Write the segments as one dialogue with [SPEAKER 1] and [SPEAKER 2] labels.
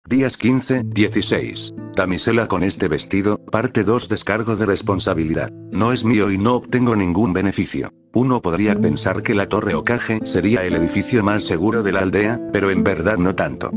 [SPEAKER 1] Días 15, 16. Damisela con este vestido, parte 2. Descargo de responsabilidad. No es mío y no obtengo ningún beneficio. Uno podría pensar que la Torre Hokage sería el edificio más seguro de la aldea, pero en verdad no tanto.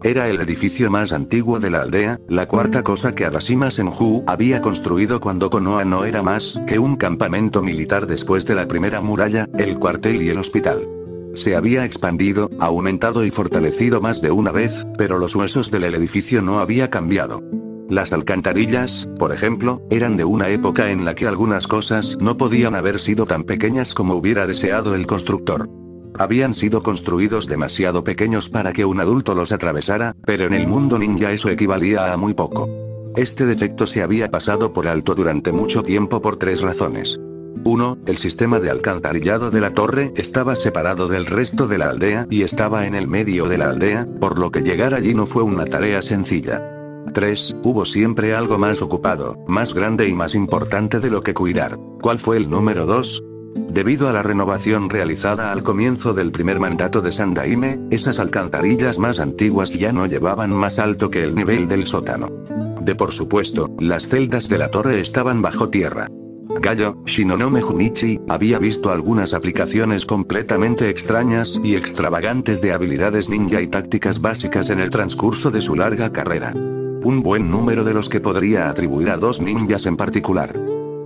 [SPEAKER 1] Era el edificio más antiguo de la aldea, la cuarta cosa que Arashima Senju había construido cuando Konoha no era más que un campamento militar después de la primera muralla, el cuartel y el hospital. Se había expandido, aumentado y fortalecido más de una vez, pero los huesos del edificio no había cambiado. Las alcantarillas, por ejemplo, eran de una época en la que algunas cosas no podían haber sido tan pequeñas como hubiera deseado el constructor. Habían sido construidos demasiado pequeños para que un adulto los atravesara, pero en el mundo ninja eso equivalía a muy poco. Este defecto se había pasado por alto durante mucho tiempo por 3 razones. 1. El sistema de alcantarillado de la torre estaba separado del resto de la aldea y estaba en el medio de la aldea, por lo que llegar allí no fue una tarea sencilla. 3. Hubo siempre algo más ocupado, más grande y más importante de lo que cuidar. ¿Cuál fue el número 2? Debido a la renovación realizada al comienzo del primer mandato de Sandaime, esas alcantarillas más antiguas ya no llevaban más alto que el nivel del sótano. Por supuesto, las celdas de la torre estaban bajo tierra. Gallo, Shinonome Junichi, había visto algunas aplicaciones completamente extrañas y extravagantes de habilidades ninja y tácticas básicas en el transcurso de su larga carrera. Un buen número de los que podría atribuir a 2 ninjas en particular.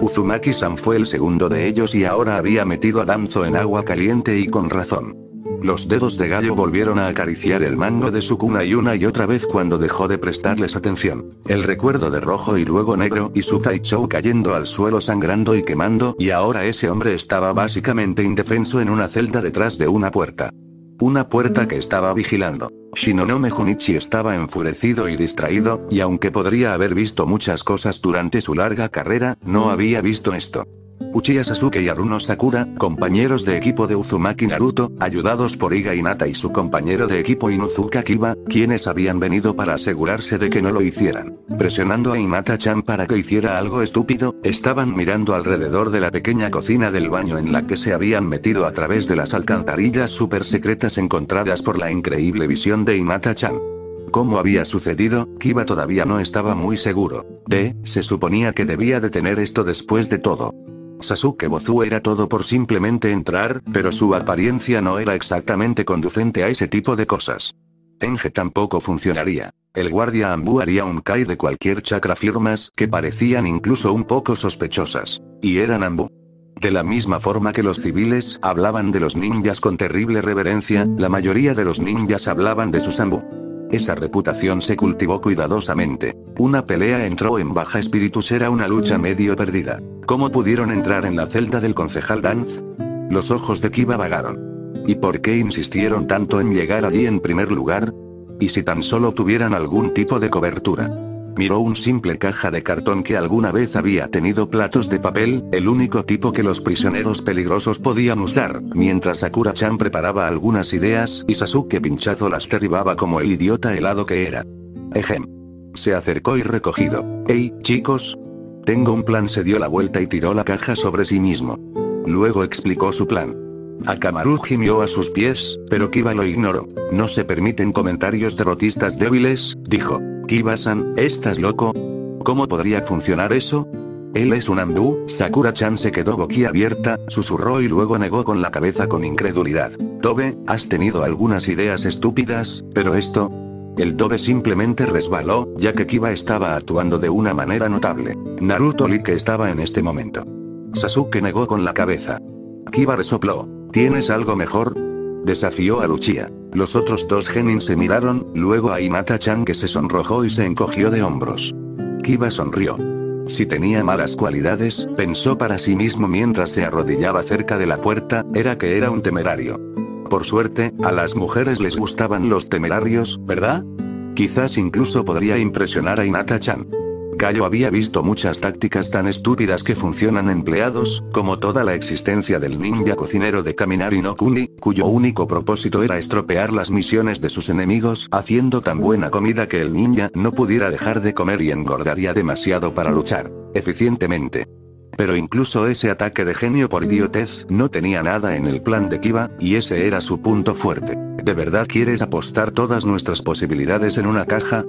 [SPEAKER 1] Uzumaki-san fue el segundo de ellos y ahora había metido a Danzo en agua caliente y con razón. Los dedos de Gallo volvieron a acariciar el mango de su kunai una y otra vez cuando dejó de prestarles atención. El recuerdo de rojo y luego negro y su Taichou cayendo al suelo sangrando y quemando, y ahora ese hombre estaba básicamente indefenso en una celda detrás de una puerta. Una puerta que estaba vigilando. Shinonome Junichi estaba enfurecido y distraído, y aunque podría haber visto muchas cosas durante su larga carrera, no había visto esto. Uchiha Sasuke y Haruno Sakura, compañeros de equipo de Uzumaki Naruto, ayudados por Iga Hinata y su compañero de equipo Inuzuka Kiba, quienes habían venido para asegurarse de que no lo hicieran, presionando a Hinata-chan para que hiciera algo estúpido, estaban mirando alrededor de la pequeña cocina del baño en la que se habían metido a través de las alcantarillas super secretas encontradas por la increíble visión de Hinata-chan. ¿Cómo había sucedido? Kiba todavía no estaba muy seguro. Se suponía que debía de tener esto después de todo. Sasuke Bozu era todo por simplemente entrar, pero su apariencia no era exactamente conducente a ese tipo de cosas. Enge tampoco funcionaría. El guardia Ambu haría un kai de cualquier chakra firmas que parecían incluso un poco sospechosas. Y eran Ambu. De la misma forma que los civiles hablaban de los ninjas con terrible reverencia, la mayoría de los ninjas hablaban de sus Ambu. Esa reputación se cultivó cuidadosamente. Una pelea entró en Baja Spiritus era una lucha medio perdida. ¿Cómo pudieron entrar en la celda del concejal Danz? Los ojos de Kiba vagaron. ¿Y por qué insistieron tanto en llegar allí en primer lugar? ¿Y si tan solo tuvieran algún tipo de cobertura? Miró un simple caja de cartón que alguna vez había tenido platos de papel, el único tipo que los prisioneros peligrosos podían usar, mientras Sakura-chan preparaba algunas ideas y Sasuke Pinchazo las derribaba como el idiota helado que era. Ejem. Se acercó y recogido. «Hey, chicos. Tengo un plan». Se dio la vuelta y tiró la caja sobre sí mismo. Luego explicó su plan. Akamaru gimió a sus pies, pero Kiba lo ignoró. «No se permiten comentarios derrotistas débiles», dijo. «Kiba-san, ¿estás loco? ¿Cómo podría funcionar eso? Él es un Ambu». Sakura-chan se quedó boquiabierta, susurró y luego negó con la cabeza con incredulidad. «Tobe, has tenido algunas ideas estúpidas, pero esto...». El Tobe simplemente resbaló, ya que Kiba estaba actuando de una manera notable. Naruto Lee que estaba en este momento. Sasuke negó con la cabeza. Kiba resopló. «¿Tienes algo mejor?», desafió a Uchiha. Los otros 2 genin se miraron, luego a Hinata-chan que se sonrojó y se encogió de hombros. Kiba sonrió. Si tenía malas cualidades, pensó para sí mismo mientras se arrodillaba cerca de la puerta, era que era un temerario. Por suerte, a las mujeres les gustaban los temerarios, ¿verdad? Quizás incluso podría impresionar a Hinata-chan. Gallo había visto muchas tácticas tan estúpidas que funcionan empleados, como toda la existencia del ninja cocinero de Kaminari no Kuni, cuyo único propósito era estropear las misiones de sus enemigos, haciendo tan buena comida que el ninja no pudiera dejar de comer y engordaría demasiado para luchar eficientemente. Pero incluso ese ataque de genio por idiotez no tenía nada en el plan de Kiba, y ese era su punto fuerte. ¿De verdad quieres apostar todas nuestras posibilidades en una caja?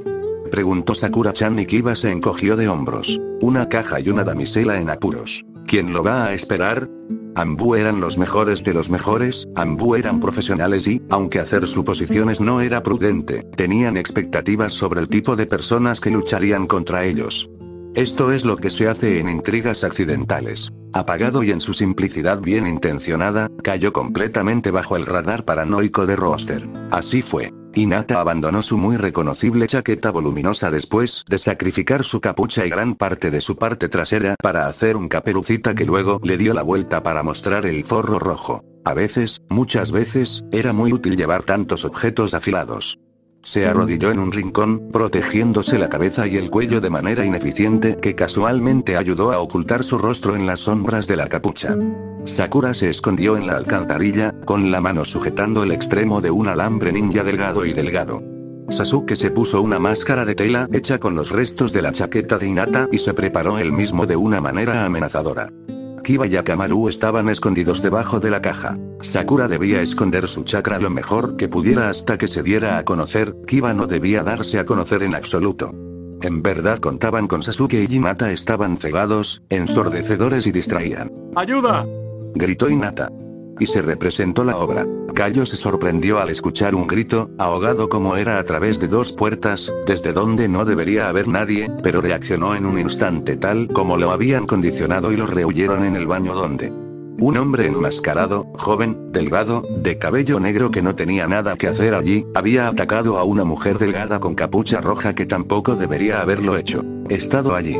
[SPEAKER 1] Preguntó Sakura-chan y Kiba se encogió de hombros. Una caja y una damisela en apuros. ¿Quién lo va a esperar? Anbu eran los mejores de los mejores, Anbu eran profesionales y, aunque hacer suposiciones no era prudente, tenían expectativas sobre el tipo de personas que lucharían contra ellos. Esto es lo que se hace en intrigas accidentales. Apagado y en su simplicidad bien intencionada, cayó completamente bajo el radar paranoico de Rooster. Así fue. Hinata abandonó su muy reconocible chaqueta voluminosa después de sacrificar su capucha y gran parte de su parte trasera para hacer un caperucita que luego le dio la vuelta para mostrar el forro rojo. A veces, muchas veces, era muy útil llevar tantos objetos afilados. Se arrodilló en un rincón, protegiéndose la cabeza y el cuello de manera ineficiente que casualmente ayudó a ocultar su rostro en las sombras de la capucha. Sakura se escondió en la alcantarilla, con la mano sujetando el extremo de un alambre ninja delgado y delgado. Sasuke se puso una máscara de tela hecha con los restos de la chaqueta de Hinata y se preparó él mismo de una manera amenazadora. Kiba y Akamaru estaban escondidos debajo de la caja. Sakura debía esconder su chakra lo mejor que pudiera hasta que se diera a conocer, Kiba no debía darse a conocer en absoluto. En verdad contaban con Sasuke y Hinata estaban cegados, ensordecedores y distraían.
[SPEAKER 2] ¡Ayuda!
[SPEAKER 1] Gritó Hinata. Y se representó la obra. Kaio se sorprendió al escuchar un grito, ahogado como era a través de dos puertas, desde donde no debería haber nadie, pero reaccionó en un instante tal como lo habían condicionado y lo rehuyeron en el baño donde un hombre enmascarado, joven, delgado, de cabello negro que no tenía nada que hacer allí, había atacado a una mujer delgada con capucha roja que tampoco debería haberlo hecho. Estado allí.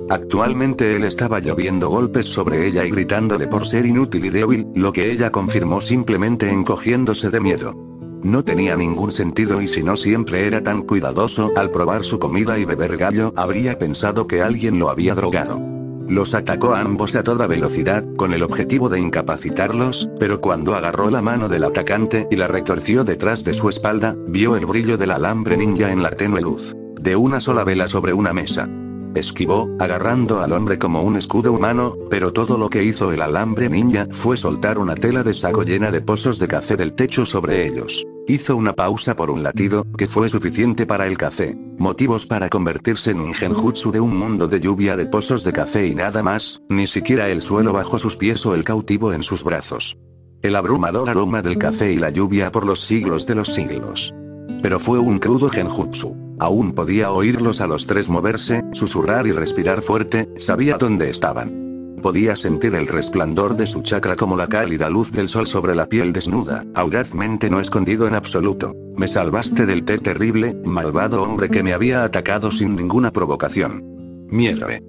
[SPEAKER 1] Actualmente él estaba lloviendo golpes sobre ella y gritándole por ser inútil y débil, lo que ella confirmó simplemente encogiéndose de miedo. No tenía ningún sentido y si no siempre era tan cuidadoso al probar su comida y beber gallo, habría pensado que alguien lo había drogado. Los atacó a ambos a toda velocidad, con el objetivo de incapacitarlos, pero cuando agarró la mano del atacante y la retorció detrás de su espalda, vio el brillo del alambre ninja en la tenue luz de una sola vela sobre una mesa. Esquivó, agarrando al hombre como un escudo humano, pero todo lo que hizo el alambre ninja fue soltar una tela de saco llena de pozos de café del techo sobre ellos. Hizo una pausa por un latido, que fue suficiente para el café. Motivos para convertirse en un genjutsu de un mundo de lluvia de pozos de café y nada más, ni siquiera el suelo bajo sus pies o el cautivo en sus brazos. El abrumador aroma del café y la lluvia por los siglos de los siglos. Pero fue un crudo genjutsu. Aún podía oírlos a los tres moverse, susurrar y respirar fuerte, sabía dónde estaban. Podía sentir el resplandor de su chakra como la cálida luz del sol sobre la piel desnuda, audazmente no escondido en absoluto. Me salvaste del terrible, malvado hombre que me había atacado sin ninguna provocación. Mierda.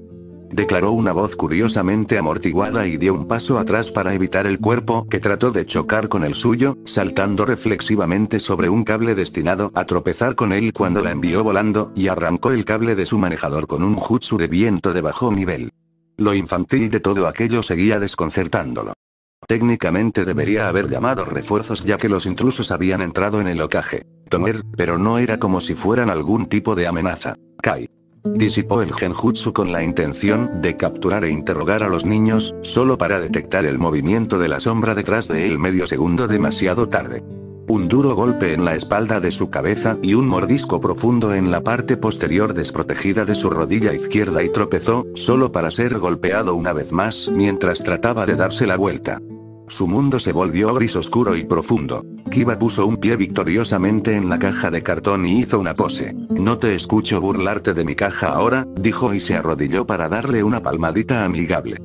[SPEAKER 1] Declaró una voz curiosamente amortiguada y dio un paso atrás para evitar el cuerpo que trató de chocar con el suyo, saltando reflexivamente sobre un cable destinado a tropezar con él cuando la envió volando y arrancó el cable de su manejador con un jutsu de viento de bajo nivel. Lo infantil de todo aquello seguía desconcertándolo. Técnicamente debería haber llamado refuerzos ya que los intrusos habían entrado en el Hokage Tomer, pero no era como si fueran algún tipo de amenaza. Kai. Disipó el genjutsu con la intención de capturar e interrogar a los niños, solo para detectar el movimiento de la sombra detrás de él medio segundo demasiado tarde. Un duro golpe en la espalda de su cabeza y un mordisco profundo en la parte posterior desprotegida de su rodilla izquierda y tropezó, solo para ser golpeado una vez más mientras trataba de darse la vuelta. Su mundo se volvió gris oscuro y profundo. Kiba puso un pie victoriosamente en la caja de cartón y hizo una pose. No te escucho burlarte de mi caja ahora, dijo y se arrodilló para darle una palmadita amigable.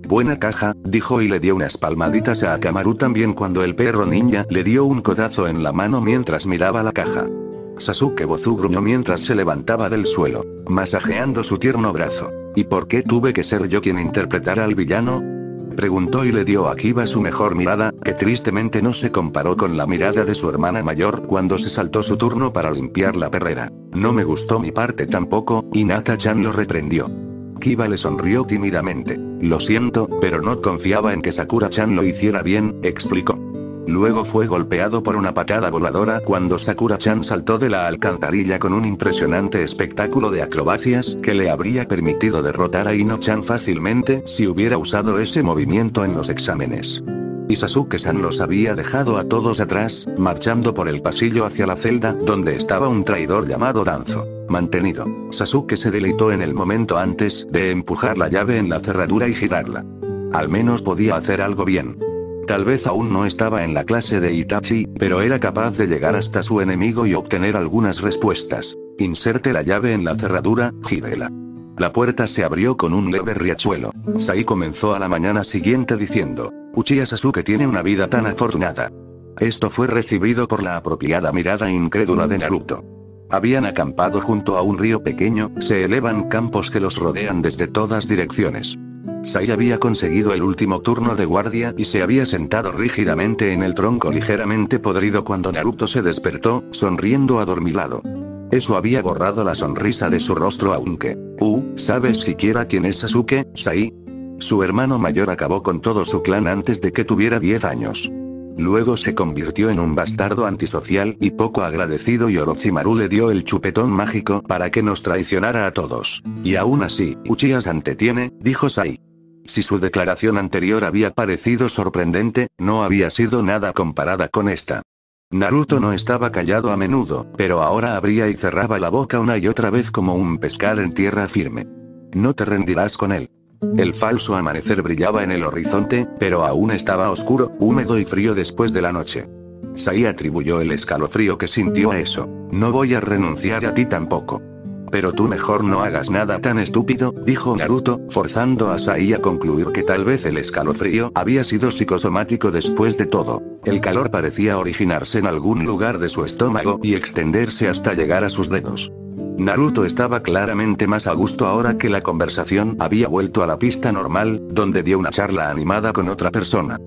[SPEAKER 1] Buena caja, dijo y le dio unas palmaditas a Akamaru también cuando el perro ninja le dio un codazo en la mano mientras miraba la caja. Sasuke Bozu gruñó mientras se levantaba del suelo, masajeando su tierno brazo. ¿Y por qué tuve que ser yo quien interpretara al villano? Preguntó y le dio a Kiba su mejor mirada, que tristemente no se comparó con la mirada de su hermana mayor cuando se saltó su turno para limpiar la perrera. No me gustó mi parte tampoco, y Hinata-chan lo reprendió. Kiba le sonrió tímidamente. Lo siento, pero no confiaba en que Sakura-chan lo hiciera bien, explicó. Luego fue golpeado por una patada voladora cuando Sakura-chan saltó de la alcantarilla con un impresionante espectáculo de acrobacias que le habría permitido derrotar a Ino-chan fácilmente si hubiera usado ese movimiento en los exámenes. Y Sasuke-san los había dejado a todos atrás, marchando por el pasillo hacia la celda donde estaba un traidor llamado Danzo. Mantenido. Sasuke se deleitó en el momento antes de empujar la llave en la cerradura y girarla. Al menos podía hacer algo bien. Tal vez aún no estaba en la clase de Itachi, pero era capaz de llegar hasta su enemigo y obtener algunas respuestas. Inserte la llave en la cerradura, gírela. La puerta se abrió con un leve riachuelo. Sai comenzó a la mañana siguiente diciendo: Uchiha Sasuke tiene una vida tan afortunada. Esto fue recibido por la apropiada mirada incrédula de Naruto. Habían acampado junto a un río pequeño, se elevan campos que los rodean desde todas direcciones. Sai había conseguido el último turno de guardia y se había sentado rígidamente en el tronco ligeramente podrido cuando Naruto se despertó, sonriendo adormilado. Eso había borrado la sonrisa de su rostro aunque... ¿Sabes siquiera quién es Sasuke, Sai? Su hermano mayor acabó con todo su clan antes de que tuviera 10 años. Luego se convirtió en un bastardo antisocial y poco agradecido y Orochimaru le dio el chupetón mágico para que nos traicionara a todos. Y aún así, Uchiha-san te tiene, dijo Sai. Si su declaración anterior había parecido sorprendente, no había sido nada comparada con esta. Naruto no estaba callado a menudo, pero ahora abría y cerraba la boca una y otra vez como un pescar en tierra firme. No te rendirás con él. El falso amanecer brillaba en el horizonte, pero aún estaba oscuro, húmedo y frío después de la noche. Sai atribuyó el escalofrío que sintió a eso. No voy a renunciar a ti tampoco. Pero tú mejor no hagas nada tan estúpido, dijo Naruto, forzando a Sai a concluir que tal vez el escalofrío había sido psicosomático después de todo. El calor parecía originarse en algún lugar de su estómago y extenderse hasta llegar a sus dedos. Naruto estaba claramente más a gusto ahora que la conversación había vuelto a la pista normal, donde dio una charla animada con otra persona.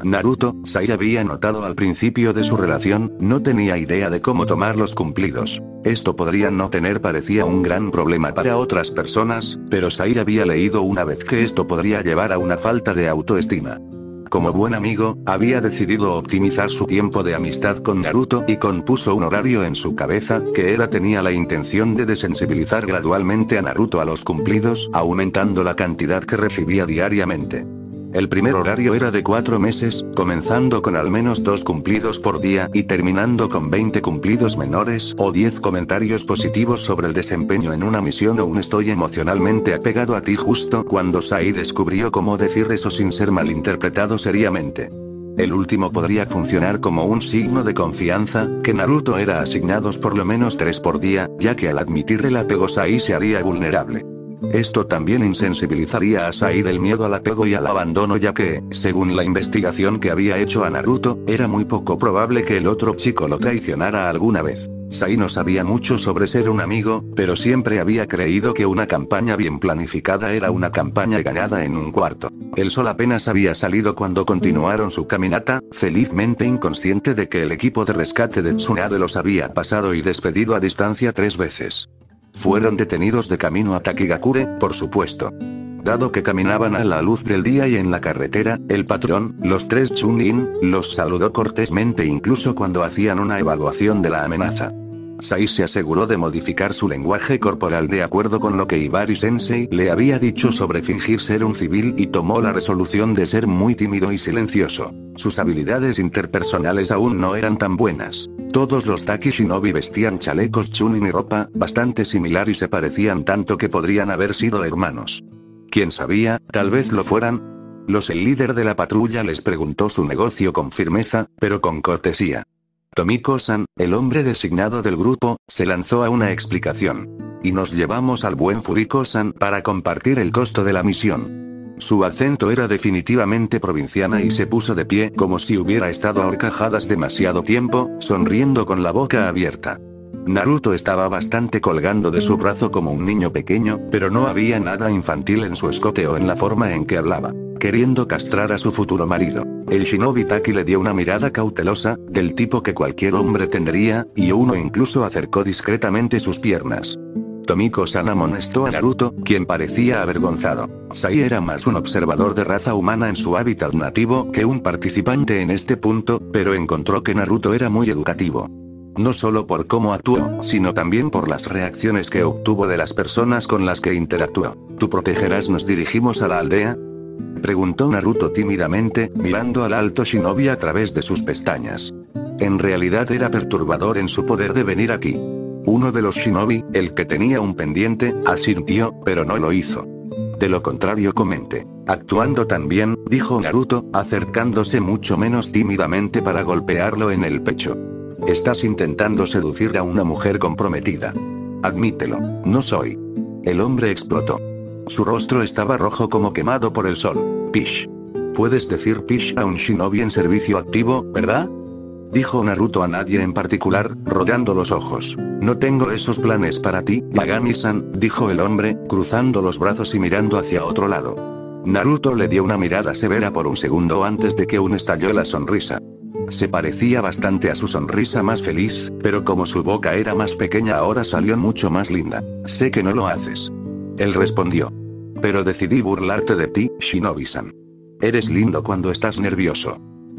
[SPEAKER 1] Naruto, Sai había notado al principio de su relación, no tenía idea de cómo tomar los cumplidos. Esto podría no tener parecía un gran problema para otras personas, pero Sai había leído una vez que esto podría llevar a una falta de autoestima. Como buen amigo, había decidido optimizar su tiempo de amistad con Naruto y compuso un horario en su cabeza que tenía la intención de desensibilizar gradualmente a Naruto a los cumplidos, aumentando la cantidad que recibía diariamente. El primer horario era de 4 meses, comenzando con al menos 2 cumplidos por día y terminando con 20 cumplidos menores o 10 comentarios positivos sobre el desempeño en una misión o un estoy emocionalmente apegado a ti justo cuando Sai descubrió cómo decir eso sin ser malinterpretado seriamente. El último podría funcionar como un signo de confianza, que Naruto era asignados por lo menos 3 por día, ya que al admitir el apego Sai se haría vulnerable. Esto también insensibilizaría a Sai del miedo al apego y al abandono ya que, según la investigación que había hecho a Naruto, era muy poco probable que el otro chico lo traicionara alguna vez. Sai no sabía mucho sobre ser un amigo, pero siempre había creído que una campaña bien planificada era una campaña ganada en un cuarto. El sol apenas había salido cuando continuaron su caminata, felizmente inconsciente de que el equipo de rescate de Tsunade los había pasado y despedido a distancia 3 veces. Fueron detenidos de camino a Takigakure, por supuesto. Dado que caminaban a la luz del día y en la carretera, el patrón, los 3 Chunin, los saludó cortésmente incluso cuando hacían una evaluación de la amenaza. Sai se aseguró de modificar su lenguaje corporal de acuerdo con lo que Ibari-sensei le había dicho sobre fingir ser un civil y tomó la resolución de ser muy tímido y silencioso. Sus habilidades interpersonales aún no eran tan buenas. Todos los Taki Shinobi vestían chalecos Chunin y ropa bastante similar y se parecían tanto que podrían haber sido hermanos. ¿Quién sabía, tal vez lo fueran? El líder de la patrulla les preguntó su negocio con firmeza, pero con cortesía. Tomiko-san, el hombre designado del grupo, se lanzó a una explicación. Y nos llevamos al buen Furiko-san para compartir el costo de la misión. Su acento era definitivamente provinciana y se puso de pie como si hubiera estado a horcajadas demasiado tiempo, sonriendo con la boca abierta. Naruto estaba bastante colgando de su brazo como un niño pequeño, pero no había nada infantil en su escote o en la forma en que hablaba, queriendo castrar a su futuro marido. El Shinobi Taki le dio una mirada cautelosa, del tipo que cualquier hombre tendría, y uno incluso acercó discretamente sus piernas. Tomiko-san amonestó a Naruto, quien parecía avergonzado. Sai era más un observador de raza humana en su hábitat nativo que un participante en este punto, pero encontró que Naruto era muy educativo. No solo por cómo actuó, sino también por las reacciones que obtuvo de las personas con las que interactuó. ¿Tú protegerás? ¿Nos dirigimos a la aldea?, preguntó Naruto tímidamente, mirando al alto shinobi a través de sus pestañas. En realidad era perturbador en su poder de venir aquí. Uno de los shinobi, el que tenía un pendiente, asintió, pero no lo hizo. De lo contrario comenté. Actuando tan bien, dijo Naruto, acercándose mucho menos tímidamente para golpearlo en el pecho. Estás intentando seducir a una mujer comprometida. Admítelo. No soy. El hombre explotó. Su rostro estaba rojo como quemado por el sol. Pish. Puedes decir pish a un shinobi en servicio activo, ¿verdad?, dijo Naruto a nadie en particular, rodeando los ojos. No tengo esos planes para ti, Yagami-san, dijo el hombre, cruzando los brazos y mirando hacia otro lado. Naruto le dio una mirada severa por un segundo antes de que estalló la sonrisa. Se parecía bastante a su sonrisa más feliz, pero como su boca era más pequeña ahora salió mucho más linda. Sé que no lo haces. Él respondió. Pero decidí burlarte de ti, Shinobi-san. Eres lindo cuando estás nervioso.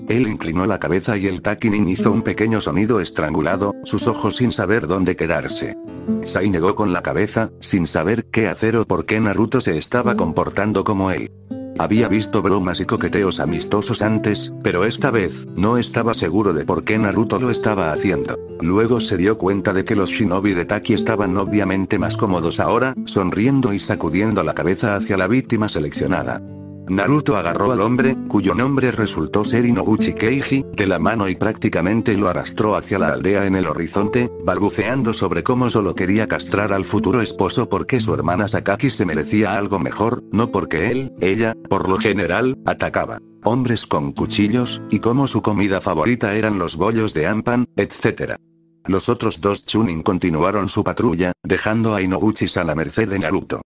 [SPEAKER 1] Él inclinó la cabeza y el Takinin hizo un pequeño sonido estrangulado, sus ojos sin saber dónde quedarse. Sai negó con la cabeza, sin saber qué hacer o por qué Naruto se estaba comportando como él. Había visto bromas y coqueteos amistosos antes, pero esta vez, no estaba seguro de por qué Naruto lo estaba haciendo. Luego se dio cuenta de que los shinobi de Taki estaban obviamente más cómodos ahora, sonriendo y sacudiendo la cabeza hacia la víctima seleccionada. Naruto agarró al hombre, cuyo nombre resultó ser Inoguchi Keiji, de la mano y prácticamente lo arrastró hacia la aldea en el horizonte, balbuceando sobre cómo solo quería castrar al futuro esposo porque su hermana Sakaki se merecía algo mejor, no porque ella, por lo general, atacaba hombres con cuchillos, y como su comida favorita eran los bollos de Ampan, etc. Los otros dos Chunin continuaron su patrulla, dejando a Inoguchi-san a merced de Naruto.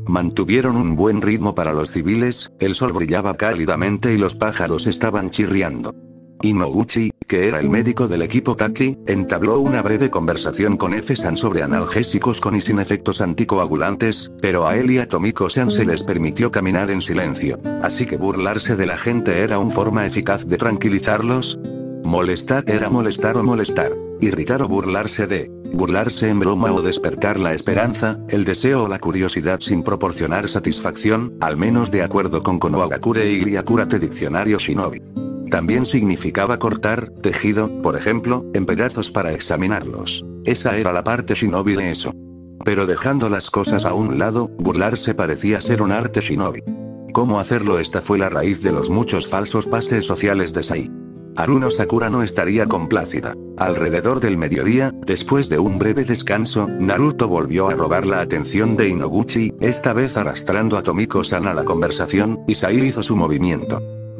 [SPEAKER 1] Mantuvieron un buen ritmo para los civiles, el sol brillaba cálidamente y los pájaros estaban chirriando. Inoguchi, que era el médico del equipo Taki, entabló una breve conversación con F-san sobre analgésicos con y sin efectos anticoagulantes, pero a él y a Tomiko-san se les permitió caminar en silencio. Así que burlarse de la gente era una forma eficaz de tranquilizarlos. Molestar era molestar o molestar. Irritar o burlarse de. Burlarse en broma o despertar la esperanza, el deseo o la curiosidad sin proporcionar satisfacción, al menos de acuerdo con Konohagakure y Gyakura-te Diccionario Shinobi. También significaba cortar tejido, por ejemplo, en pedazos para examinarlos. Esa era la parte shinobi de eso. Pero dejando las cosas a un lado, burlarse parecía ser un arte shinobi. ¿Cómo hacerlo? Esta fue la raíz de los muchos falsos pases sociales de Sai. Haruno Sakura no estaría complácida. Alrededor del mediodía, después de un breve descanso, Naruto volvió a robar la atención de Inoguchi, esta vez arrastrando a Tomiko-san a la conversación, y Sai hizo su movimiento.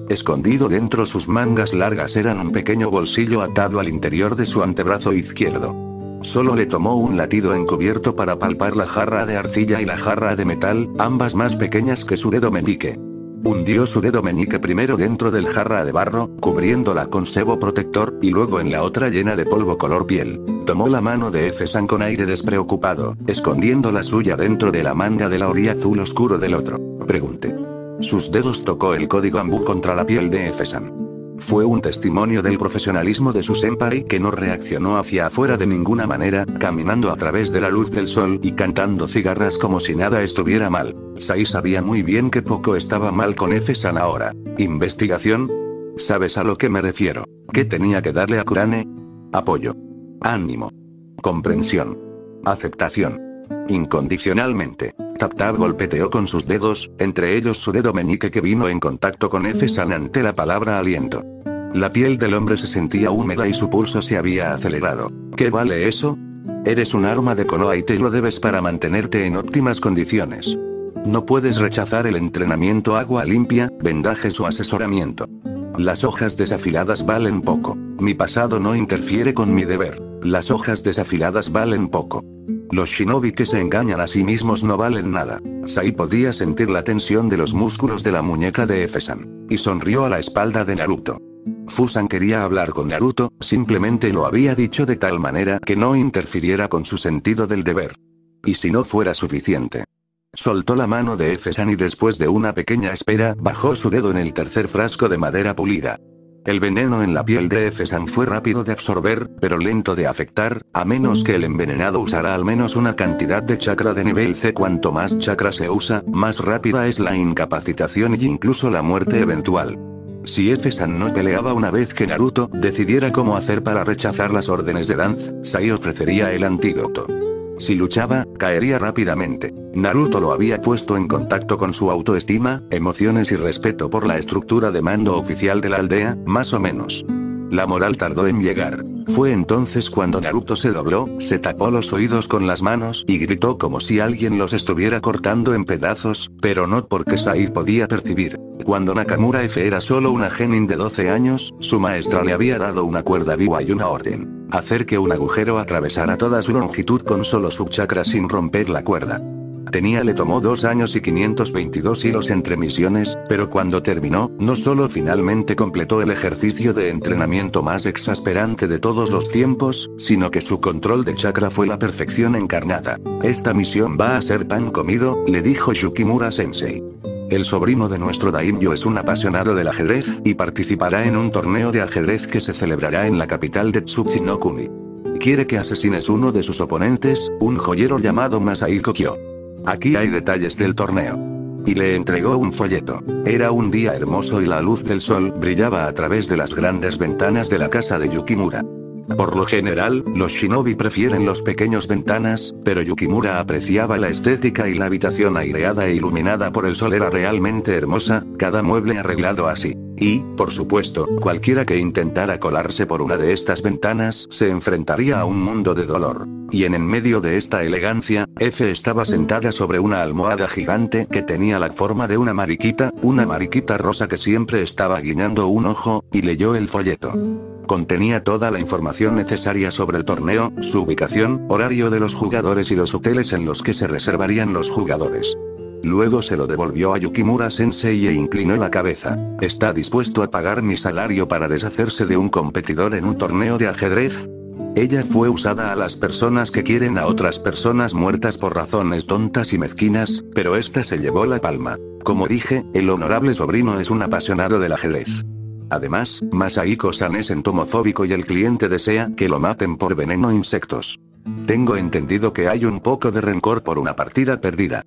[SPEAKER 1] Escondido dentro sus mangas largas eran un pequeño bolsillo atado al interior de su antebrazo izquierdo. Solo le tomó un latido encubierto para palpar la jarra de arcilla y la jarra de metal, ambas más pequeñas que su dedo meñique. Hundió su dedo meñique primero dentro del jarra de barro, cubriéndola con sebo protector, y luego en la otra llena de polvo color piel. Tomó la mano de F-san con aire despreocupado, escondiendo la suya dentro de la manga de la orilla azul oscuro del otro. Pregunté. Sus dedos tocó el código Ambu contra la piel de F-san. Fue un testimonio del profesionalismo de su senpai que no reaccionó hacia afuera de ninguna manera, caminando a través de la luz del sol y cantando cigarras como si nada estuviera mal. Sai sabía muy bien que poco estaba mal con F-san ahora. ¿Investigación? ¿Sabes a lo que me refiero? ¿Qué tenía que darle a Kurane? Apoyo. Ánimo. Comprensión. Aceptación. Incondicionalmente. Tap-Tap golpeteó con sus dedos, entre ellos su dedo meñique que vino en contacto con F-san ante la palabra aliento. La piel del hombre se sentía húmeda y su pulso se había acelerado. ¿Qué vale eso? Eres un arma de Konoha y te lo debes para mantenerte en óptimas condiciones. No puedes rechazar el entrenamiento, agua limpia, vendajes o asesoramiento. Las hojas desafiladas valen poco. Mi pasado no interfiere con mi deber. Las hojas desafiladas valen poco. Los shinobi que se engañan a sí mismos no valen nada. Sai podía sentir la tensión de los músculos de la muñeca de F-san. Y sonrió a la espalda de Naruto. Fusan quería hablar con Naruto, simplemente lo había dicho de tal manera que no interfiriera con su sentido del deber. ¿Y si no fuera suficiente? Soltó la mano de F-san y después de una pequeña espera, bajó su dedo en el tercer frasco de madera pulida. El veneno en la piel de F-san fue rápido de absorber, pero lento de afectar, a menos que el envenenado usara al menos una cantidad de chakra de nivel C. Cuanto más chakra se usa, más rápida es la incapacitación y incluso la muerte eventual. Si F-san no peleaba una vez que Naruto decidiera cómo hacer para rechazar las órdenes de Danzai ofrecería el antídoto. Si luchaba, caería rápidamente. Naruto lo había puesto en contacto con su autoestima, emociones y respeto por la estructura de mando oficial de la aldea, más o menos. La moral tardó en llegar. Fue entonces cuando Naruto se dobló, se tapó los oídos con las manos y gritó como si alguien los estuviera cortando en pedazos, pero no porque Sai podía percibir. Cuando Nakamura F era solo una genin de 12 años, su maestra le había dado una cuerda viva y una orden: hacer que un agujero atravesara toda su longitud con solo su chakra sin romper la cuerda. Le tomó 2 años y 522 hilos entre misiones, pero cuando terminó, no solo finalmente completó el ejercicio de entrenamiento más exasperante de todos los tiempos, sino que su control de chakra fue la perfección encarnada. Esta misión va a ser pan comido, le dijo Yukimura Sensei. El sobrino de nuestro daimyo es un apasionado del ajedrez, y participará en un torneo de ajedrez que se celebrará en la capital de Tsuchi-no-Kuni. Quiere que asesines uno de sus oponentes, un joyero llamado Masahiko Kyo. Aquí hay detalles del torneo. Y le entregó un folleto. Era un día hermoso y la luz del sol brillaba a través de las grandes ventanas de la casa de Yukimura. Por lo general, los shinobi prefieren los pequeños ventanas, pero Yukimura apreciaba la estética y la habitación aireada e iluminada por el sol era realmente hermosa, cada mueble arreglado así. Y, por supuesto, cualquiera que intentara colarse por una de estas ventanas se enfrentaría a un mundo de dolor. Y en medio de esta elegancia, F estaba sentada sobre una almohada gigante que tenía la forma de una mariquita rosa que siempre estaba guiñando un ojo, y leyó el folleto. Contenía toda la información necesaria sobre el torneo, su ubicación, horario de los jugadores y los hoteles en los que se reservarían los jugadores. Luego se lo devolvió a Yukimura Sensei e inclinó la cabeza. ¿Está dispuesto a pagar mi salario para deshacerse de un competidor en un torneo de ajedrez? Ella fue usada a las personas que quieren a otras personas muertas por razones tontas y mezquinas, pero esta se llevó la palma. Como dije, el honorable sobrino es un apasionado del ajedrez. Además, Masahiko-san es entomofóbico y el cliente desea que lo maten por veneno insectos. Tengo entendido que hay un poco de rencor por una partida perdida.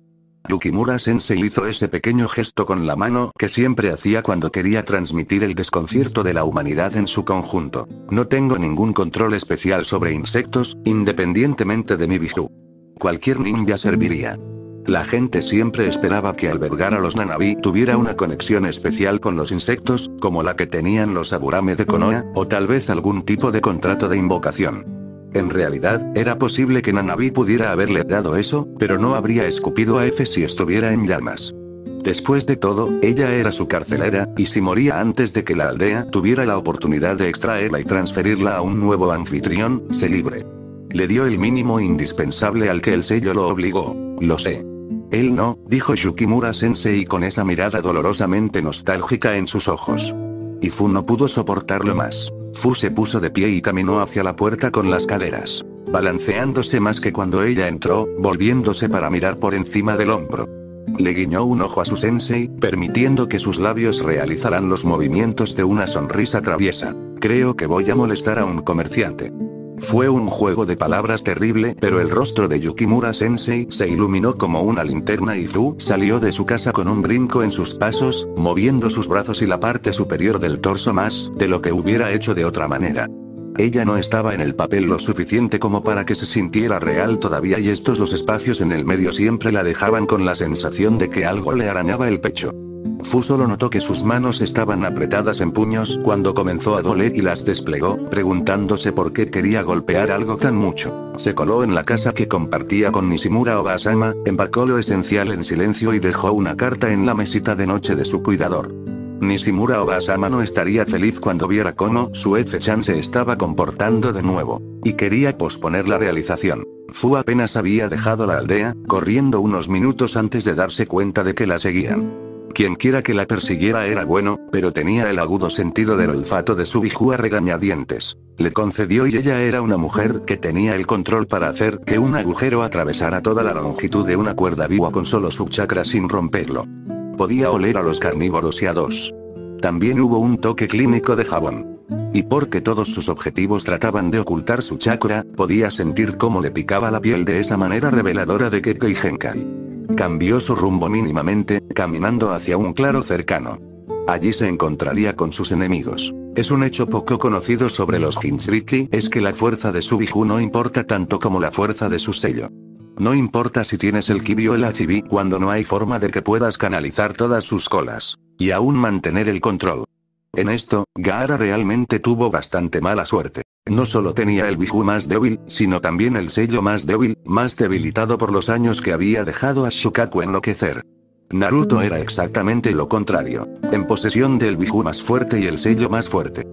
[SPEAKER 1] Yukimura Sensei hizo ese pequeño gesto con la mano que siempre hacía cuando quería transmitir el desconcierto de la humanidad en su conjunto. No tengo ningún control especial sobre insectos, independientemente de mi biju. Cualquier ninja serviría. La gente siempre esperaba que albergar a los Nanabi tuviera una conexión especial con los insectos, como la que tenían los Aburame de Konoha, o tal vez algún tipo de contrato de invocación. En realidad, era posible que Nanabi pudiera haberle dado eso, pero no habría escupido a F si estuviera en llamas. Después de todo, ella era su carcelera, y si moría antes de que la aldea tuviera la oportunidad de extraerla y transferirla a un nuevo anfitrión, se libre. Le dio el mínimo indispensable al que el sello lo obligó. Lo sé. Él no, dijo Yukimura Sensei con esa mirada dolorosamente nostálgica en sus ojos. Y Fu no pudo soportarlo más. Fu se puso de pie y caminó hacia la puerta con las caderas, balanceándose más que cuando ella entró, volviéndose para mirar por encima del hombro. Le guiñó un ojo a su sensei, permitiendo que sus labios realizaran los movimientos de una sonrisa traviesa. Creo que voy a molestar a un comerciante. Fue un juego de palabras terrible, pero el rostro de Yukimura Sensei se iluminó como una linterna y Fu salió de su casa con un brinco en sus pasos, moviendo sus brazos y la parte superior del torso más de lo que hubiera hecho de otra manera. Ella no estaba en el papel lo suficiente como para que se sintiera real todavía y los espacios en el medio siempre la dejaban con la sensación de que algo le arañaba el pecho. Fu solo notó que sus manos estaban apretadas en puños cuando comenzó a doler y las desplegó, preguntándose por qué quería golpear algo tan mucho. Se coló en la casa que compartía con Nishimura Obasama, empacó lo esencial en silencio y dejó una carta en la mesita de noche de su cuidador. Nishimura Obasama no estaría feliz cuando viera cómo su F-chan se estaba comportando de nuevo, y quería posponer la realización. Fu apenas había dejado la aldea, corriendo unos minutos antes de darse cuenta de que la seguían. Quienquiera que la persiguiera era bueno, pero tenía el agudo sentido del olfato de Subihu a regañadientes. Le concedió y ella era una mujer que tenía el control para hacer que un agujero atravesara toda la longitud de una cuerda viva con solo su chakra sin romperlo. Podía oler a los carnívoros y a dos. También hubo un toque clínico de jabón. Y porque todos sus objetivos trataban de ocultar su chakra, podía sentir cómo le picaba la piel de esa manera reveladora de Kekkei Genkai. Cambió su rumbo mínimamente, caminando hacia un claro cercano. Allí se encontraría con sus enemigos. Es un hecho poco conocido sobre los Jinchuriki, es que la fuerza de Subihu no importa tanto como la fuerza de su sello. No importa si tienes el Kibi o el Hachibi cuando no hay forma de que puedas canalizar todas sus colas, y aún mantener el control. En esto, Gaara realmente tuvo bastante mala suerte. No solo tenía el Biju más débil, sino también el sello más débil, más debilitado por los años que había dejado a Shukaku enloquecer. Naruto era exactamente lo contrario, en posesión del Biju más fuerte y el sello más fuerte.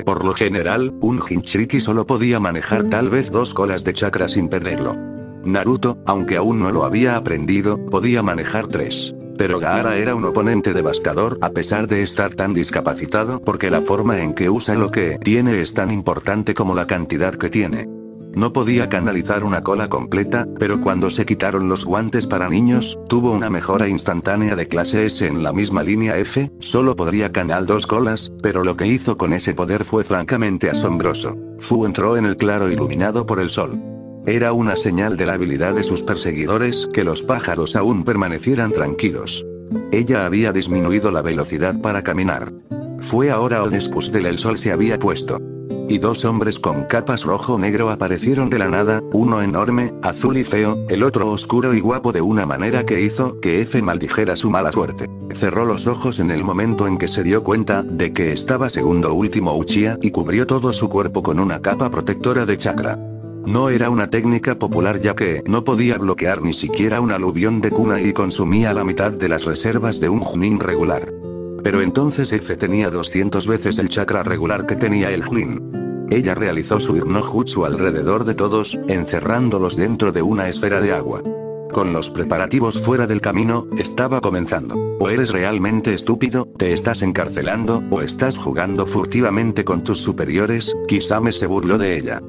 [SPEAKER 1] Por lo general, un Jinchuriki solo podía manejar tal vez 2 colas de chakra sin perderlo. Naruto, aunque aún no lo había aprendido, podía manejar 3. Pero Gaara era un oponente devastador a pesar de estar tan discapacitado porque la forma en que usa lo que tiene es tan importante como la cantidad que tiene. No podía canalizar una cola completa, pero cuando se quitaron los guantes para niños, tuvo una mejora instantánea de clase S en la misma línea F, solo podría canal 2 colas, pero lo que hizo con ese poder fue francamente asombroso. Fu entró en el claro iluminado por el sol. Era una señal de la habilidad de sus perseguidores que los pájaros aún permanecieran tranquilos. Ella había disminuido la velocidad para caminar. Fue ahora o después del sol se había puesto. Y 2 hombres con capas rojo-negro aparecieron de la nada, uno enorme, azul y feo, el otro oscuro y guapo de una manera que hizo que F maldijera su mala suerte. Cerró los ojos en el momento en que se dio cuenta de que estaba segundo último Uchiha y cubrió todo su cuerpo con una capa protectora de chakra. No era una técnica popular ya que no podía bloquear ni siquiera un aluvión de kunai y consumía la mitad de las reservas de un Chunin regular. Pero entonces F tenía 200 veces el chakra regular que tenía el Chunin. Ella realizó su no jutsu alrededor de todos, encerrándolos dentro de una esfera de agua. Con los preparativos fuera del camino, estaba comenzando. O eres realmente estúpido, te estás encarcelando, o estás jugando furtivamente con tus superiores. Kisame se burló de ella.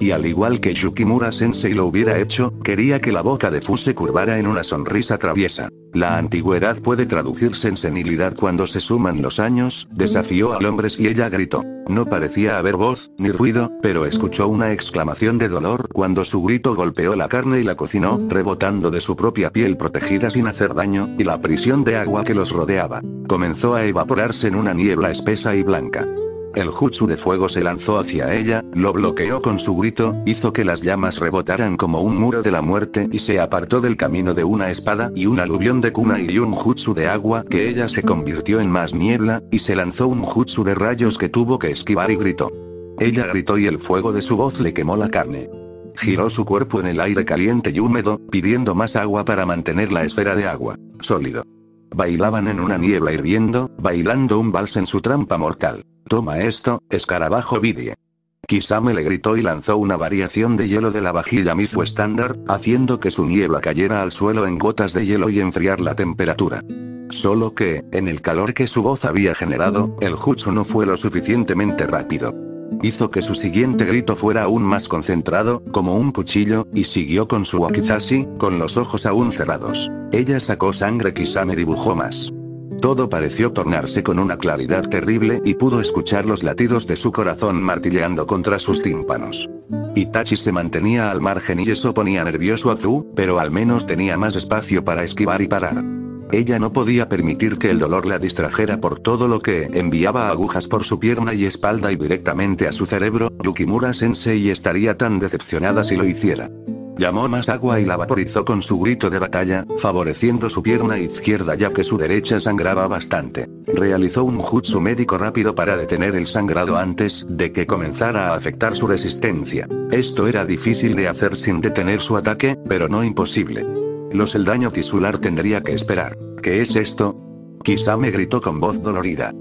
[SPEAKER 1] Y al igual que Yukimura Sensei lo hubiera hecho, quería que la boca de Fu se curvara en una sonrisa traviesa. La antigüedad puede traducirse en senilidad cuando se suman los años, desafió al hombre y ella gritó. No parecía haber voz, ni ruido, pero escuchó una exclamación de dolor cuando su grito golpeó la carne y la cocinó, rebotando de su propia piel protegida sin hacer daño, y la prisión de agua que los rodeaba. Comenzó a evaporarse en una niebla espesa y blanca. El jutsu de fuego se lanzó hacia ella, lo bloqueó con su grito, hizo que las llamas rebotaran como un muro de la muerte y se apartó del camino de una espada y un aluvión de kunai y un jutsu de agua que ella se convirtió en más niebla, y se lanzó un jutsu de rayos que tuvo que esquivar y gritó. Ella gritó y el fuego de su voz le quemó la carne. Giró su cuerpo en el aire caliente y húmedo, pidiendo más agua para mantener la esfera de agua sólido. Bailaban en una niebla hirviendo, bailando un vals en su trampa mortal. Toma esto, escarabajo Bidie. Kisame le gritó y lanzó una variación de hielo de la vajilla Mizu estándar, haciendo que su niebla cayera al suelo en gotas de hielo y enfriar la temperatura. Solo que, en el calor que su voz había generado, el jutsu no fue lo suficientemente rápido. Hizo que su siguiente grito fuera aún más concentrado, como un cuchillo, y siguió con su wakizashi, con los ojos aún cerrados. Ella sacó sangre. Kisame dibujó más. Todo pareció tornarse con una claridad terrible y pudo escuchar los latidos de su corazón martilleando contra sus tímpanos. Itachi se mantenía al margen y eso ponía nervioso a Zu, pero al menos tenía más espacio para esquivar y parar. Ella no podía permitir que el dolor la distrajera por todo lo que enviaba agujas por su pierna y espalda y directamente a su cerebro. Yukimura Sensei estaría tan decepcionada si lo hiciera. Llamó más agua y la vaporizó con su grito de batalla, favoreciendo su pierna izquierda ya que su derecha sangraba bastante. Realizó un jutsu médico rápido para detener el sangrado antes de que comenzara a afectar su resistencia. Esto era difícil de hacer sin detener su ataque, pero no imposible. El daño tisular tendría que esperar. ¿Qué es esto? Kisame gritó con voz dolorida.